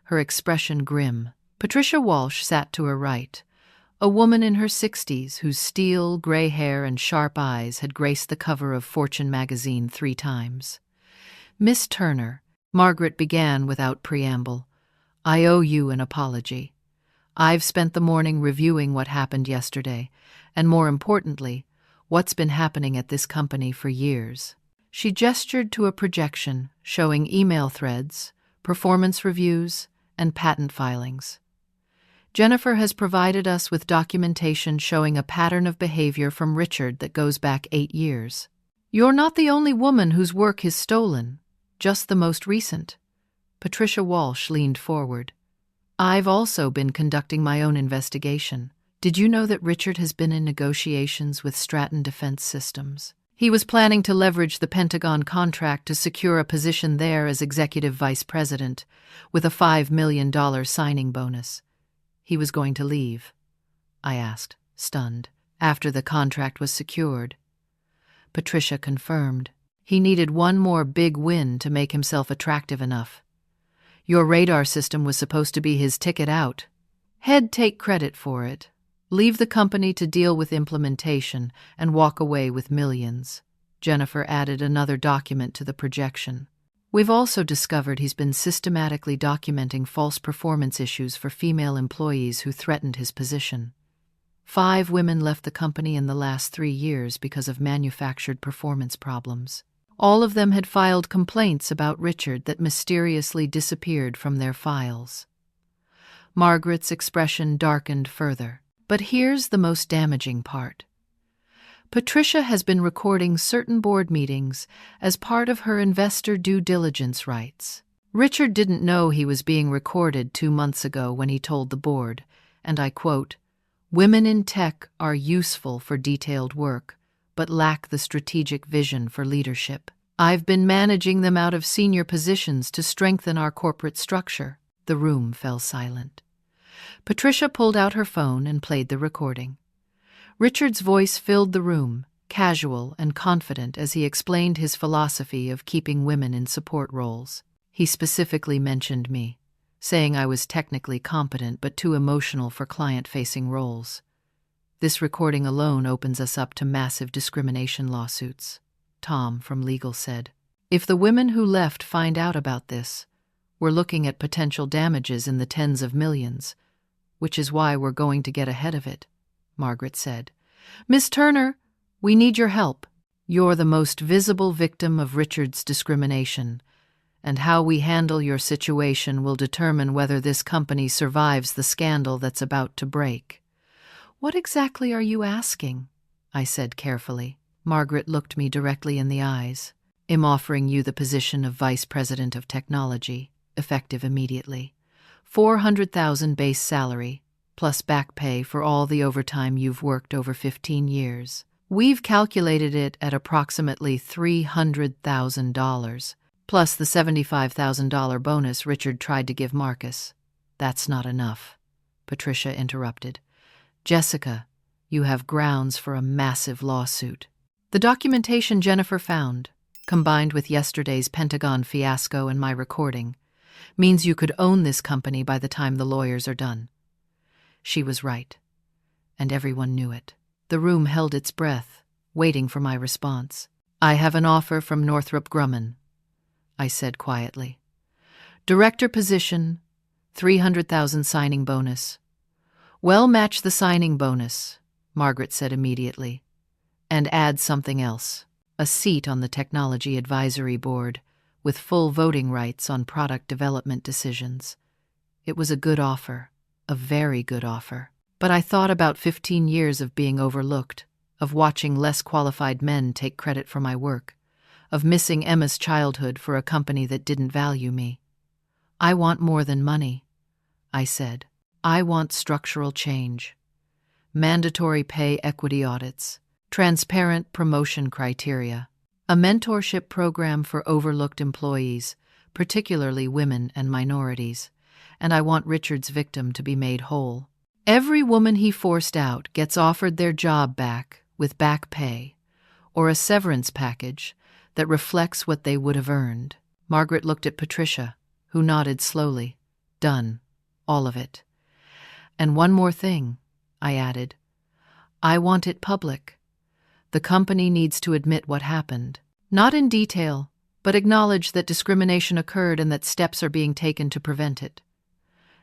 her expression grim. Patricia Walsh sat to her right, A woman in her 60s whose steel, gray hair and sharp eyes had graced the cover of Fortune magazine 3 times. "Miss Turner," Margaret began without preamble, "I owe you an apology. I've spent the morning reviewing what happened yesterday, and more importantly, what's been happening at this company for years." She gestured to a projection showing email threads, performance reviews, and patent filings. "Jennifer has provided us with documentation showing a pattern of behavior from Richard that goes back 8 years. You're not the only woman whose work is stolen, just the most recent." Patricia Walsh leaned forward. "I've also been conducting my own investigation. Did you know that Richard has been in negotiations with Stratton Defense Systems? He was planning to leverage the Pentagon contract to secure a position there as executive vice president, with a $5 million signing bonus. He was going to leave," I asked, stunned, "after the contract was secured." Patricia confirmed. "He needed one more big win to make himself attractive enough. Your radar system was supposed to be his ticket out. He'd take credit for it, leave the company to deal with implementation, and walk away with millions." Jennifer added another document to the projection. "We've also discovered he's been systematically documenting false performance issues for female employees who threatened his position. 5 women left the company in the last 3 years because of manufactured performance problems. All of them had filed complaints about Richard that mysteriously disappeared from their files." Margaret's expression darkened further. "But here's the most damaging part. Patricia has been recording certain board meetings as part of her investor due diligence rights. Richard didn't know he was being recorded 2 months ago when he told the board, and I quote, 'Women in tech are useful for detailed work, but lack the strategic vision for leadership. I've been managing them out of senior positions to strengthen our corporate structure.'" The room fell silent. Patricia pulled out her phone and played the recording. Richard's voice filled the room, casual and confident as he explained his philosophy of keeping women in support roles. He specifically mentioned me, saying I was technically competent but too emotional for client-facing roles. "This recording alone opens us up to massive discrimination lawsuits," Tom from legal said. "If the women who left find out about this, we're looking at potential damages in the tens of millions, which is why we're going to get ahead of it," Margaret said. "Miss Turner, we need your help. You're the most visible victim of Richard's discrimination, and how we handle your situation will determine whether this company survives the scandal that's about to break." "What exactly are you asking?" I said carefully. Margaret looked me directly in the eyes. "I'm offering you the position of Vice President of Technology, effective immediately. 400,000 base salary, plus back pay for all the overtime you've worked over 15 years. We've calculated it at approximately $300,000, plus the $75,000 bonus Richard tried to give Marcus. That's not enough," Patricia interrupted. "Jessica, you have grounds for a massive lawsuit." The documentation Jennifer found, combined with yesterday's Pentagon fiasco and my recording, means you could own this company by the time the lawyers are done. She was right, and everyone knew it. The room held its breath, waiting for my response. "I have an offer from Northrop Grumman," I said quietly. "Director position, 300,000 signing bonus." "Well, match the signing bonus," Margaret said immediately. "And add something else, a seat on the Technology Advisory Board, with full voting rights on product development decisions." It was a good offer, a very good offer. But I thought about 15 years of being overlooked, of watching less qualified men take credit for my work, of missing Emma's childhood for a company that didn't value me. "I want more than money," I said. "I want structural change. Mandatory pay equity audits, transparent promotion criteria, a mentorship program for overlooked employees, particularly women and minorities, and I want Richard's victim to be made whole. Every woman he forced out gets offered their job back with back pay, or a severance package that reflects what they would have earned." Margaret looked at Patricia, who nodded slowly. "Done. All of it. And one more thing. I added. I want it public. The company needs to admit what happened. Not in detail, but acknowledge that discrimination occurred and that steps are being taken to prevent it.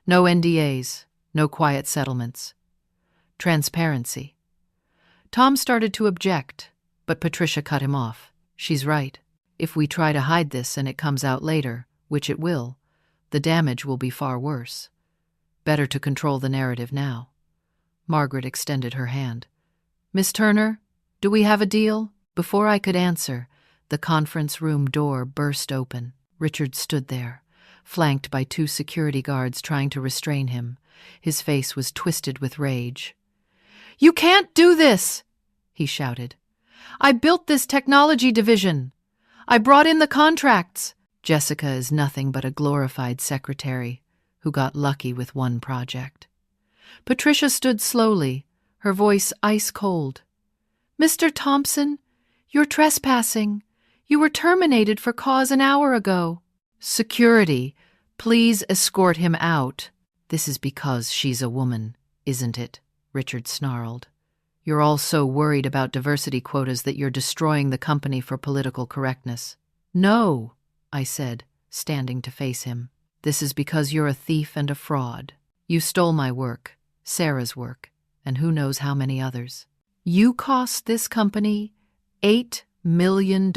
No NDAs, no quiet settlements. Transparency. Tom started to object, but Patricia cut him off. She's right. If we try to hide this and it comes out later, which it will, the damage will be far worse. Better to control the narrative now. Margaret extended her hand. Miss Turner, do we have a deal? Before I could answer, the conference room door burst open. Richard stood there, flanked by 2 security guards trying to restrain him. His face was twisted with rage. You can't do this, he shouted. I built this technology division. I brought in the contracts. Jessica is nothing but a glorified secretary who got lucky with one project. Patricia stood slowly, her voice ice cold. Mr. Thompson, you're trespassing. You were terminated for cause an hour ago. Security, please escort him out. This is because she's a woman, isn't it? Richard snarled. You're all so worried about diversity quotas that you're destroying the company for political correctness. No, I said, standing to face him. This is because you're a thief and a fraud. You stole my work, Sarah's work, and who knows how many others. You cost this company $8 million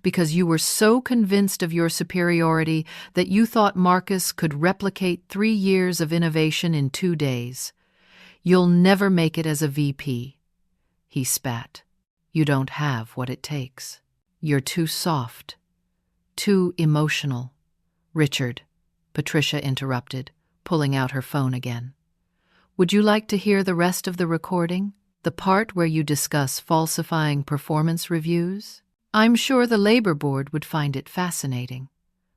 because you were so convinced of your superiority that you thought Marcus could replicate 3 years of innovation in 2 days. You'll never make it as a VP. He spat. You don't have what it takes. You're too soft, too emotional. Richard, Patricia interrupted, pulling out her phone again. Would you like to hear the rest of the recording? The part where you discuss falsifying performance reviews? I'm sure the labor board would find it fascinating.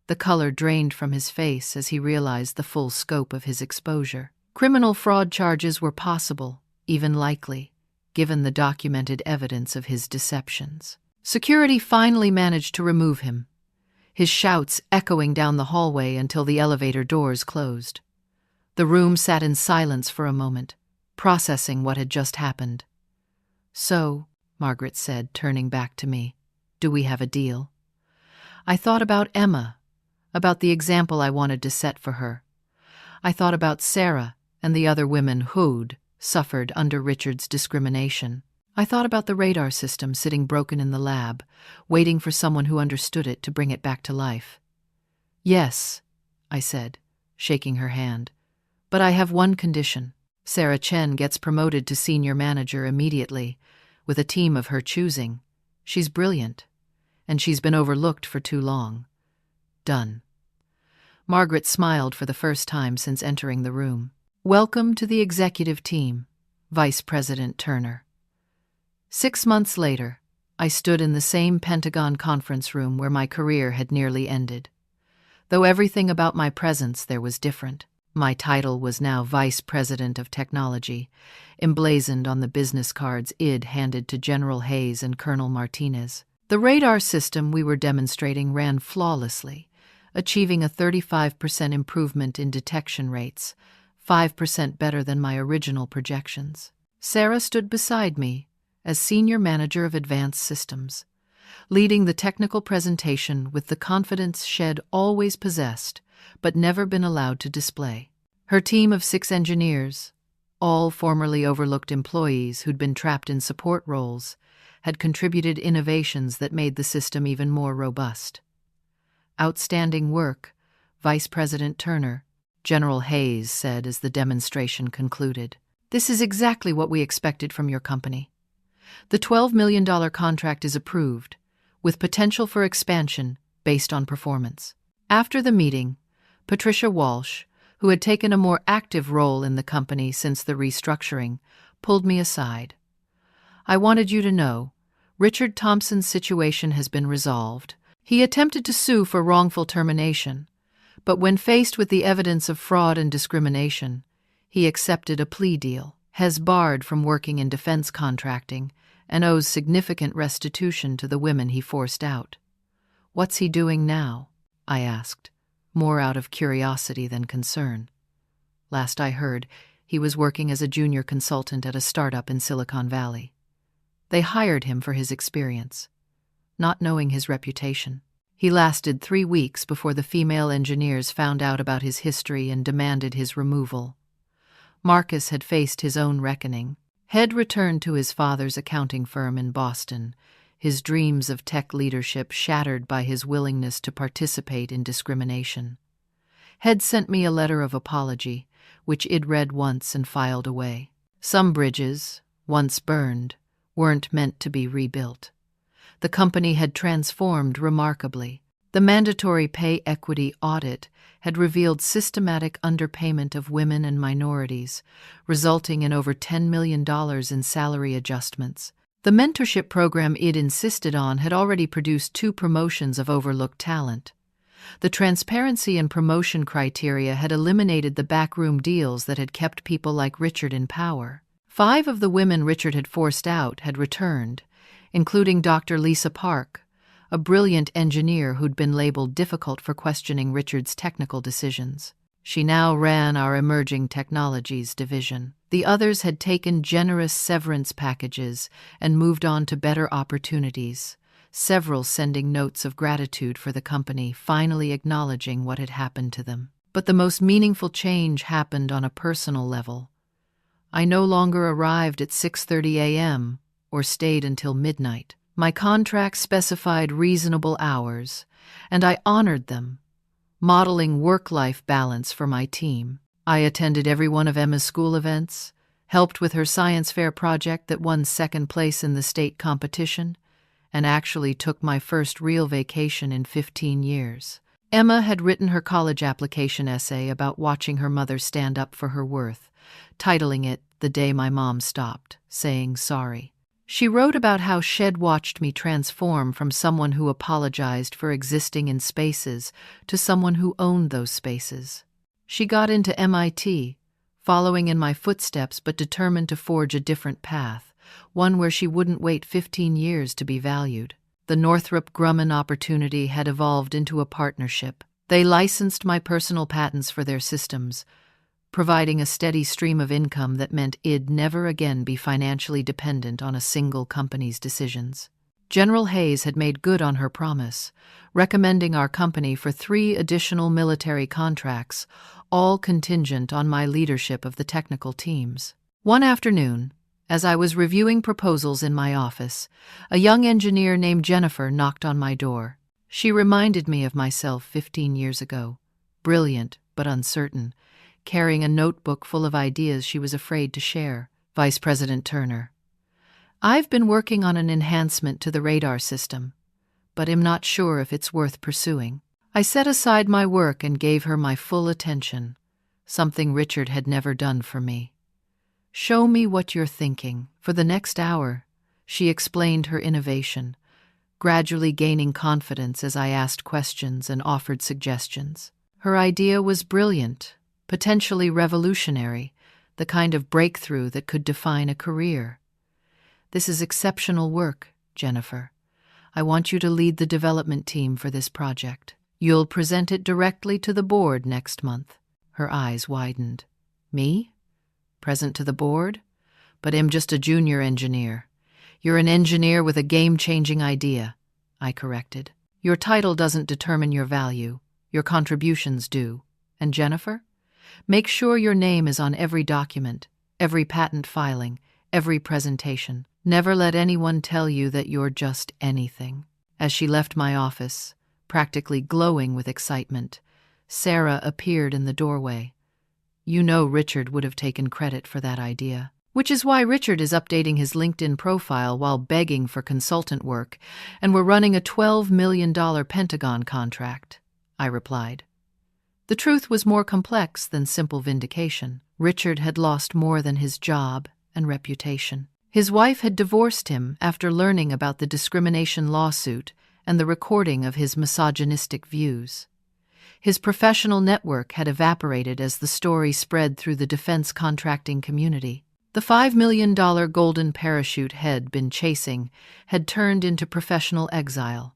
The color drained from his face as he realized the full scope of his exposure. Criminal fraud charges were possible, even likely, given the documented evidence of his deceptions. Security finally managed to remove him, his shouts echoing down the hallway until the elevator doors closed. The room sat in silence for a moment, processing what had just happened. So, Margaret said, turning back to me, do we have a deal? I thought about Emma, about the example I wanted to set for her. I thought about Sarah and the other women who'd suffered under Richard's discrimination. I thought about the radar system sitting broken in the lab, waiting for someone who understood it to bring it back to life. Yes, I said, shaking her hand, but I have one condition. Sarah Chen gets promoted to senior manager immediately, with a team of her choosing. She's brilliant, and she's been overlooked for too long. Done. Margaret smiled for the first time since entering the room. Welcome to the executive team, Vice President Turner. 6 months later, I stood in the same Pentagon conference room where my career had nearly ended. Though everything about my presence there was different. My title was now Vice President of Technology, emblazoned on the business cards I'd handed to General Hayes and Colonel Martinez. The radar system we were demonstrating ran flawlessly, achieving a 35% improvement in detection rates, 5% better than my original projections. Sarah stood beside me as Senior Manager of Advanced Systems, leading the technical presentation with the confidence Shed always possessed, but never been allowed to display. Her team of 6 engineers, all formerly overlooked employees who'd been trapped in support roles, had contributed innovations that made the system even more robust. Outstanding work, Vice President Turner, General Hayes said as the demonstration concluded. This is exactly what we expected from your company. The $12 million contract is approved, with potential for expansion based on performance. After the meeting, Patricia Walsh, who had taken a more active role in the company since the restructuring, pulled me aside. I wanted you to know, Richard Thompson's situation has been resolved. He attempted to sue for wrongful termination, but when faced with the evidence of fraud and discrimination, he accepted a plea deal, has barred from working in defense contracting, and owes significant restitution to the women he forced out. What's he doing now? I asked, more out of curiosity than concern. Last I heard, He was working as a junior consultant at a startup in Silicon Valley. They hired him for his experience, not knowing his reputation. He lasted 3 weeks before the female engineers found out about his history and demanded his removal. Marcus had faced his own reckoning. Head returned to his father's accounting firm in Boston, his dreams of tech leadership shattered by his willingness to participate in discrimination. Head sent me a letter of apology, which I'd read once and filed away. Some bridges, once burned, weren't meant to be rebuilt. The company had transformed remarkably. The mandatory pay equity audit had revealed systematic underpayment of women and minorities, resulting in over $10 million in salary adjustments. The mentorship program I'd insisted on had already produced 2 promotions of overlooked talent. The transparency and promotion criteria had eliminated the backroom deals that had kept people like Richard in power. 5 of the women Richard had forced out had returned, including Dr. Lisa Park, a brilliant engineer who'd been labeled difficult for questioning Richard's technical decisions. She now ran our emerging technologies division. The others had taken generous severance packages and moved on to better opportunities, several sending notes of gratitude for the company, finally acknowledging what had happened to them. But the most meaningful change happened on a personal level. I no longer arrived at 6:30 a.m. or stayed until midnight. My contract specified reasonable hours, and I honored them, modeling work-life balance for my team. I attended every one of Emma's school events, helped with her science fair project that won 2nd place in the state competition, and actually took my first real vacation in 15 years. Emma had written her college application essay about watching her mother stand up for her worth, titling it "The Day My Mom Stopped Saying Sorry." She wrote about how Shed watched me transform from someone who apologized for existing in spaces to someone who owned those spaces. She got into MIT, following in my footsteps but determined to forge a different path, one where she wouldn't wait 15 years to be valued. The Northrop Grumman opportunity had evolved into a partnership. They licensed my personal patents for their systems, providing a steady stream of income that meant I'd never again be financially dependent on a single company's decisions. General Hayes had made good on her promise, recommending our company for 3 additional military contracts, all contingent on my leadership of the technical teams. One afternoon, as I was reviewing proposals in my office, a young engineer named Jennifer knocked on my door. She reminded me of myself 15 years ago, brilliant but uncertain, carrying a notebook full of ideas she was afraid to share. Vice President Turner: "I've been working on an enhancement to the radar system, but am not sure if it's worth pursuing." I set aside my work and gave her my full attention, something Richard had never done for me. "Show me what you're thinking." For the next hour, she explained her innovation, gradually gaining confidence as I asked questions and offered suggestions. Her idea was brilliant, potentially revolutionary, the kind of breakthrough that could define a career. "This is exceptional work, Jennifer. I want you to lead the development team for this project. You'll present it directly to the board next month." Her eyes widened. "Me? Present to the board? But I'm just a junior engineer." "You're an engineer with a game-changing idea," I corrected. "Your title doesn't determine your value. Your contributions do. And Jennifer? Make sure your name is on every document, every patent filing, every presentation. Never let anyone tell you that you're just anything." As she left my office, practically glowing with excitement, Sarah appeared in the doorway. You know Richard would have taken credit for that idea. Which is why Richard is updating his LinkedIn profile while begging for consultant work, and we're running a $12 million Pentagon contract, I replied. The truth was more complex than simple vindication. Richard had lost more than his job and reputation. His wife had divorced him after learning about the discrimination lawsuit and the recording of his misogynistic views. His professional network had evaporated as the story spread through the defense contracting community. The $5 million golden parachute Head been chasing had turned into professional exile.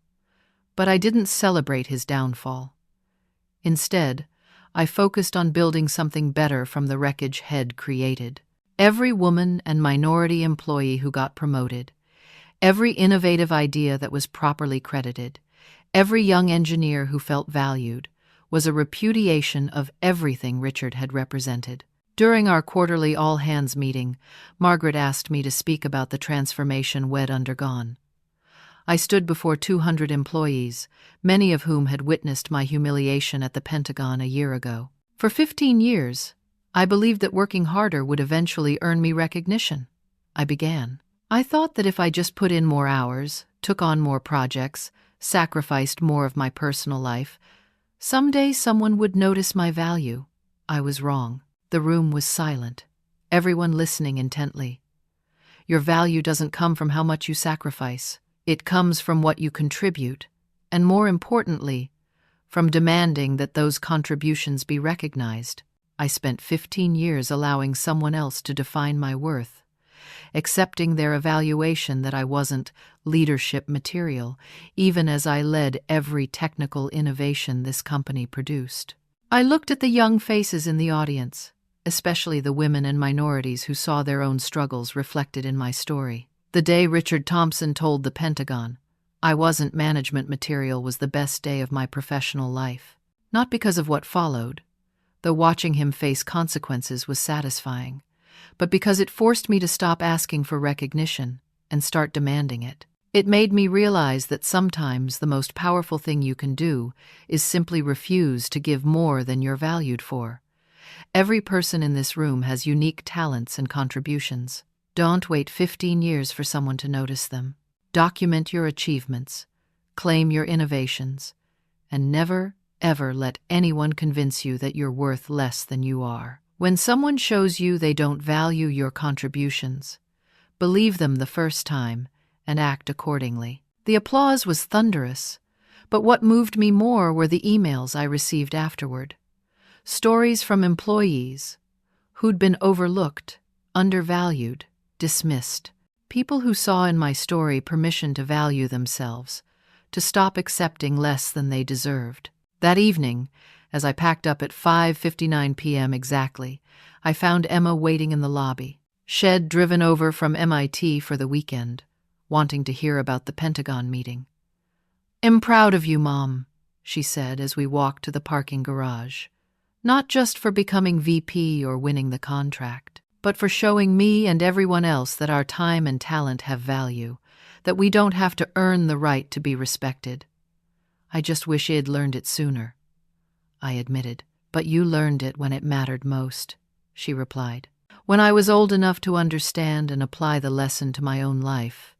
But I didn't celebrate his downfall. Instead, I focused on building something better from the wreckage had created. Every woman and minority employee who got promoted, every innovative idea that was properly credited, every young engineer who felt valued, was a repudiation of everything Richard had represented. During our quarterly all-hands meeting, Margaret asked me to speak about the transformation we'd undergone. I stood before 200 employees, many of whom had witnessed my humiliation at the Pentagon a year ago. For 15 years, I believed that working harder would eventually earn me recognition. I began. I thought that if I just put in more hours, took on more projects, sacrificed more of my personal life, someday someone would notice my value. I was wrong. The room was silent, everyone listening intently. Your value doesn't come from how much you sacrifice. It comes from what you contribute, and more importantly, from demanding that those contributions be recognized. I spent 15 years allowing someone else to define my worth, accepting their evaluation that I wasn't leadership material, even as I led every technical innovation this company produced. I looked at the young faces in the audience, especially the women and minorities who saw their own struggles reflected in my story. The day Richard Thompson told the Pentagon I wasn't management material was the best day of my professional life. Not because of what followed, though watching him face consequences was satisfying, but because it forced me to stop asking for recognition and start demanding it. It made me realize that sometimes the most powerful thing you can do is simply refuse to give more than you're valued for. Every person in this room has unique talents and contributions. Don't wait 15 years for someone to notice them. Document your achievements, claim your innovations, and never, ever let anyone convince you that you're worth less than you are. When someone shows you they don't value your contributions, believe them the first time and act accordingly. The applause was thunderous, but what moved me more were the emails I received afterward. Stories from employees who'd been overlooked, undervalued, dismissed. People who saw in my story permission to value themselves, to stop accepting less than they deserved. That evening, as I packed up at 5:59 p.m. exactly, I found Emma waiting in the lobby. She'd driven over from MIT for the weekend, wanting to hear about the Pentagon meeting. "I'm proud of you, Mom," she said as we walked to the parking garage. "Not just for becoming VP or winning the contract, but for showing me and everyone else that our time and talent have value, that we don't have to earn the right to be respected. I just wish I'd learned it sooner," I admitted. "But you learned it when it mattered most," she replied. "When I was old enough to understand and apply the lesson to my own life.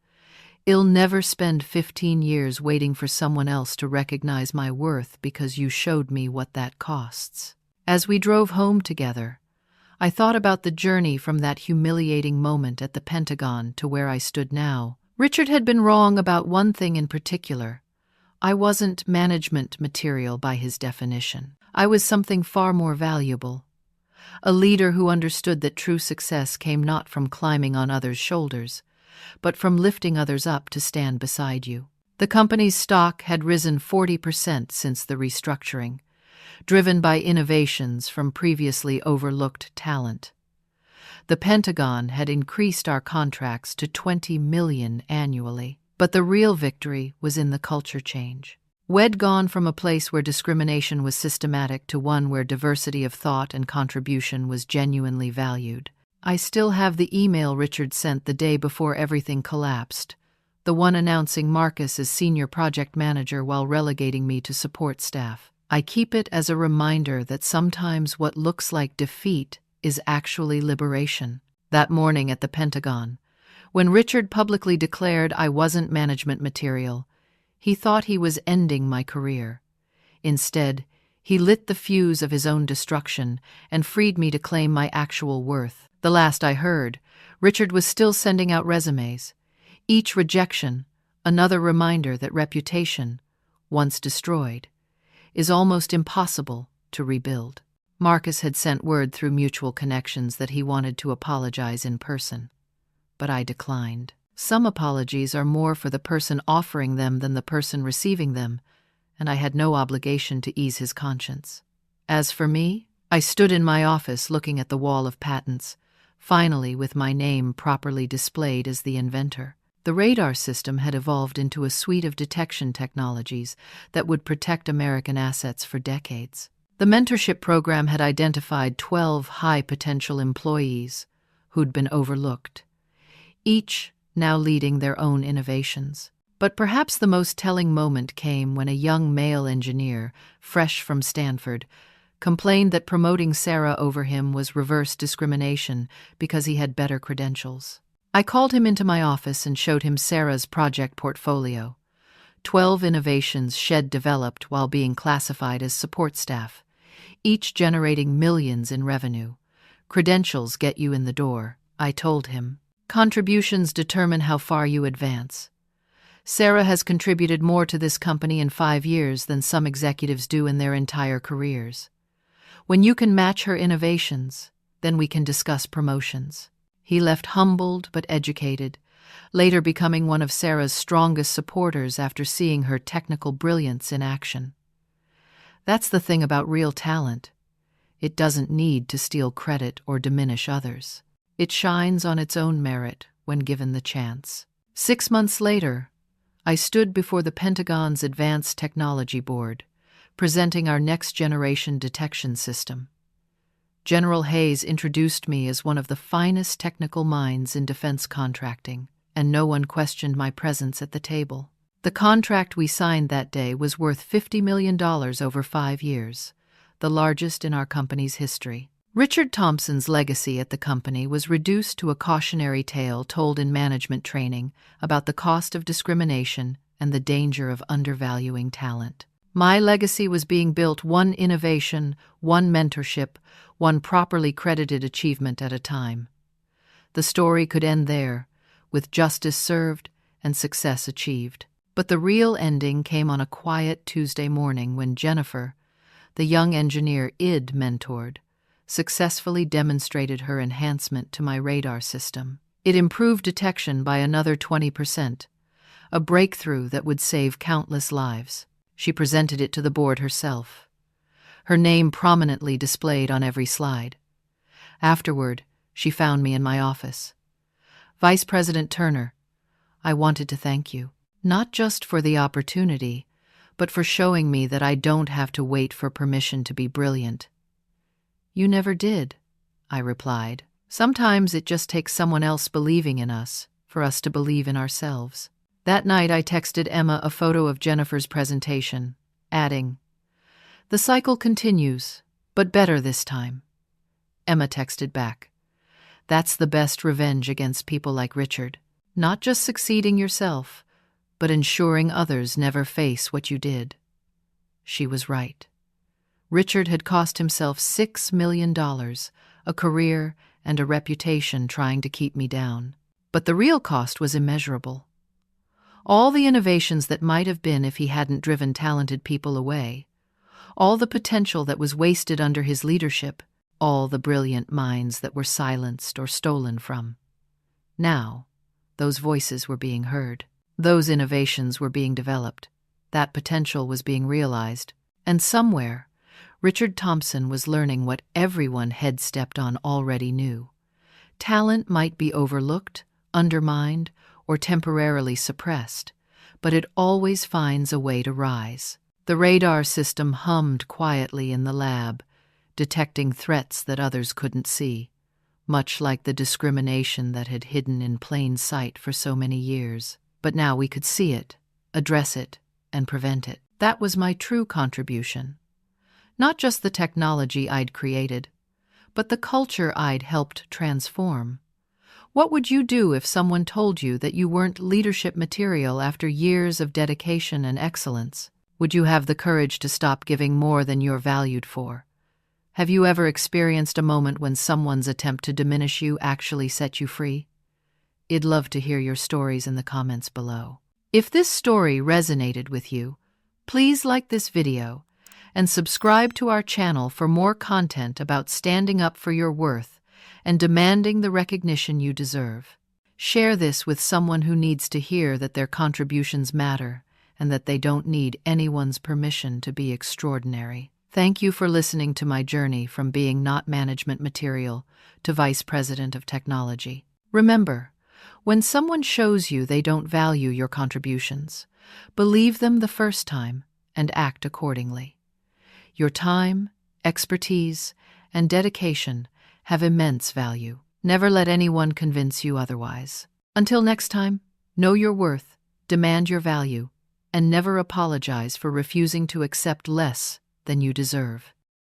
I'll never spend 15 years waiting for someone else to recognize my worth because you showed me what that costs." As we drove home together, I thought about the journey from that humiliating moment at the Pentagon to where I stood now. Richard had been wrong about one thing in particular. I wasn't management material by his definition. I was something far more valuable. A leader who understood that true success came not from climbing on others' shoulders, but from lifting others up to stand beside you. The company's stock had risen 40% since the restructuring, driven by innovations from previously overlooked talent. The Pentagon had increased our contracts to $20 million annually, but the real victory was in the culture change. We'd gone from a place where discrimination was systematic to one where diversity of thought and contribution was genuinely valued. I still have the email Richard sent the day before everything collapsed, the one announcing Marcus as senior project manager while relegating me to support staff. I keep it as a reminder that sometimes what looks like defeat is actually liberation. That morning at the Pentagon, when Richard publicly declared I wasn't management material, he thought he was ending my career. Instead, he lit the fuse of his own destruction and freed me to claim my actual worth. The last I heard, Richard was still sending out resumes. Each rejection, another reminder that reputation, once destroyed, is almost impossible to rebuild. Marcus had sent word through mutual connections that he wanted to apologize in person, but I declined. Some apologies are more for the person offering them than the person receiving them, and I had no obligation to ease his conscience. As for me, I stood in my office looking at the wall of patents, finally with my name properly displayed as the inventor. The radar system had evolved into a suite of detection technologies that would protect American assets for decades. The mentorship program had identified 12 high-potential employees who'd been overlooked, each now leading their own innovations. But perhaps the most telling moment came when a young male engineer, fresh from Stanford, complained that promoting Sarah over him was reverse discrimination because he had better credentials. I called him into my office and showed him Sarah's project portfolio. 12 innovations she'd developed while being classified as support staff, each generating millions in revenue. Credentials get you in the door, I told him. Contributions determine how far you advance. Sarah has contributed more to this company in 5 years than some executives do in their entire careers. When you can match her innovations, then we can discuss promotions. He left humbled but educated, later becoming one of Sarah's strongest supporters after seeing her technical brilliance in action. That's the thing about real talent. It doesn't need to steal credit or diminish others. It shines on its own merit when given the chance. 6 months later, I stood before the Pentagon's Advanced Technology Board, presenting our next-generation detection system. General Hayes introduced me as one of the finest technical minds in defense contracting, and no one questioned my presence at the table. The contract we signed that day was worth $50 million over 5 years, the largest in our company's history. Richard Thompson's legacy at the company was reduced to a cautionary tale told in management training about the cost of discrimination and the danger of undervaluing talent. My legacy was being built one innovation, one mentorship, one properly credited achievement at a time. The story could end there, with justice served and success achieved. But the real ending came on a quiet Tuesday morning when Jennifer, the young engineer I'd mentored, successfully demonstrated her enhancement to my radar system. It improved detection by another 20%, a breakthrough that would save countless lives. She presented it to the board herself, her name prominently displayed on every slide. Afterward, she found me in my office. Vice President Turner, I wanted to thank you, not just for the opportunity, but for showing me that I don't have to wait for permission to be brilliant. You never did, I replied. Sometimes it just takes someone else believing in us for us to believe in ourselves. That night I texted Emma a photo of Jennifer's presentation, adding, "The cycle continues, but better this time." Emma texted back, "That's the best revenge against people like Richard. Not just succeeding yourself, but ensuring others never face what you did." She was right. Richard had cost himself $6 million, a career and a reputation trying to keep me down. But the real cost was immeasurable. All the innovations that might have been if he hadn't driven talented people away, all the potential that was wasted under his leadership, all the brilliant minds that were silenced or stolen from. Now, those voices were being heard. Those innovations were being developed. That potential was being realized. And somewhere, Richard Thompson was learning what everyone had stepped on already knew. Talent might be overlooked, undermined, or temporarily suppressed, but it always finds a way to rise. The radar system hummed quietly in the lab, detecting threats that others couldn't see, much like the discrimination that had hidden in plain sight for so many years. But now we could see it, address it, and prevent it. That was my true contribution. Not just the technology I'd created, but the culture I'd helped transform. What would you do if someone told you that you weren't leadership material after years of dedication and excellence? Would you have the courage to stop giving more than you're valued for? Have you ever experienced a moment when someone's attempt to diminish you actually set you free? I'd love to hear your stories in the comments below. If this story resonated with you, please like this video and subscribe to our channel for more content about standing up for your worth and demanding the recognition you deserve. Share this with someone who needs to hear that their contributions matter and that they don't need anyone's permission to be extraordinary. Thank you for listening to my journey from being not management material to Vice President of Technology. Remember, when someone shows you they don't value your contributions, believe them the first time and act accordingly. Your time, expertise, and dedication have immense value. Never let anyone convince you otherwise. Until next time, know your worth, demand your value, and never apologize for refusing to accept less than you deserve.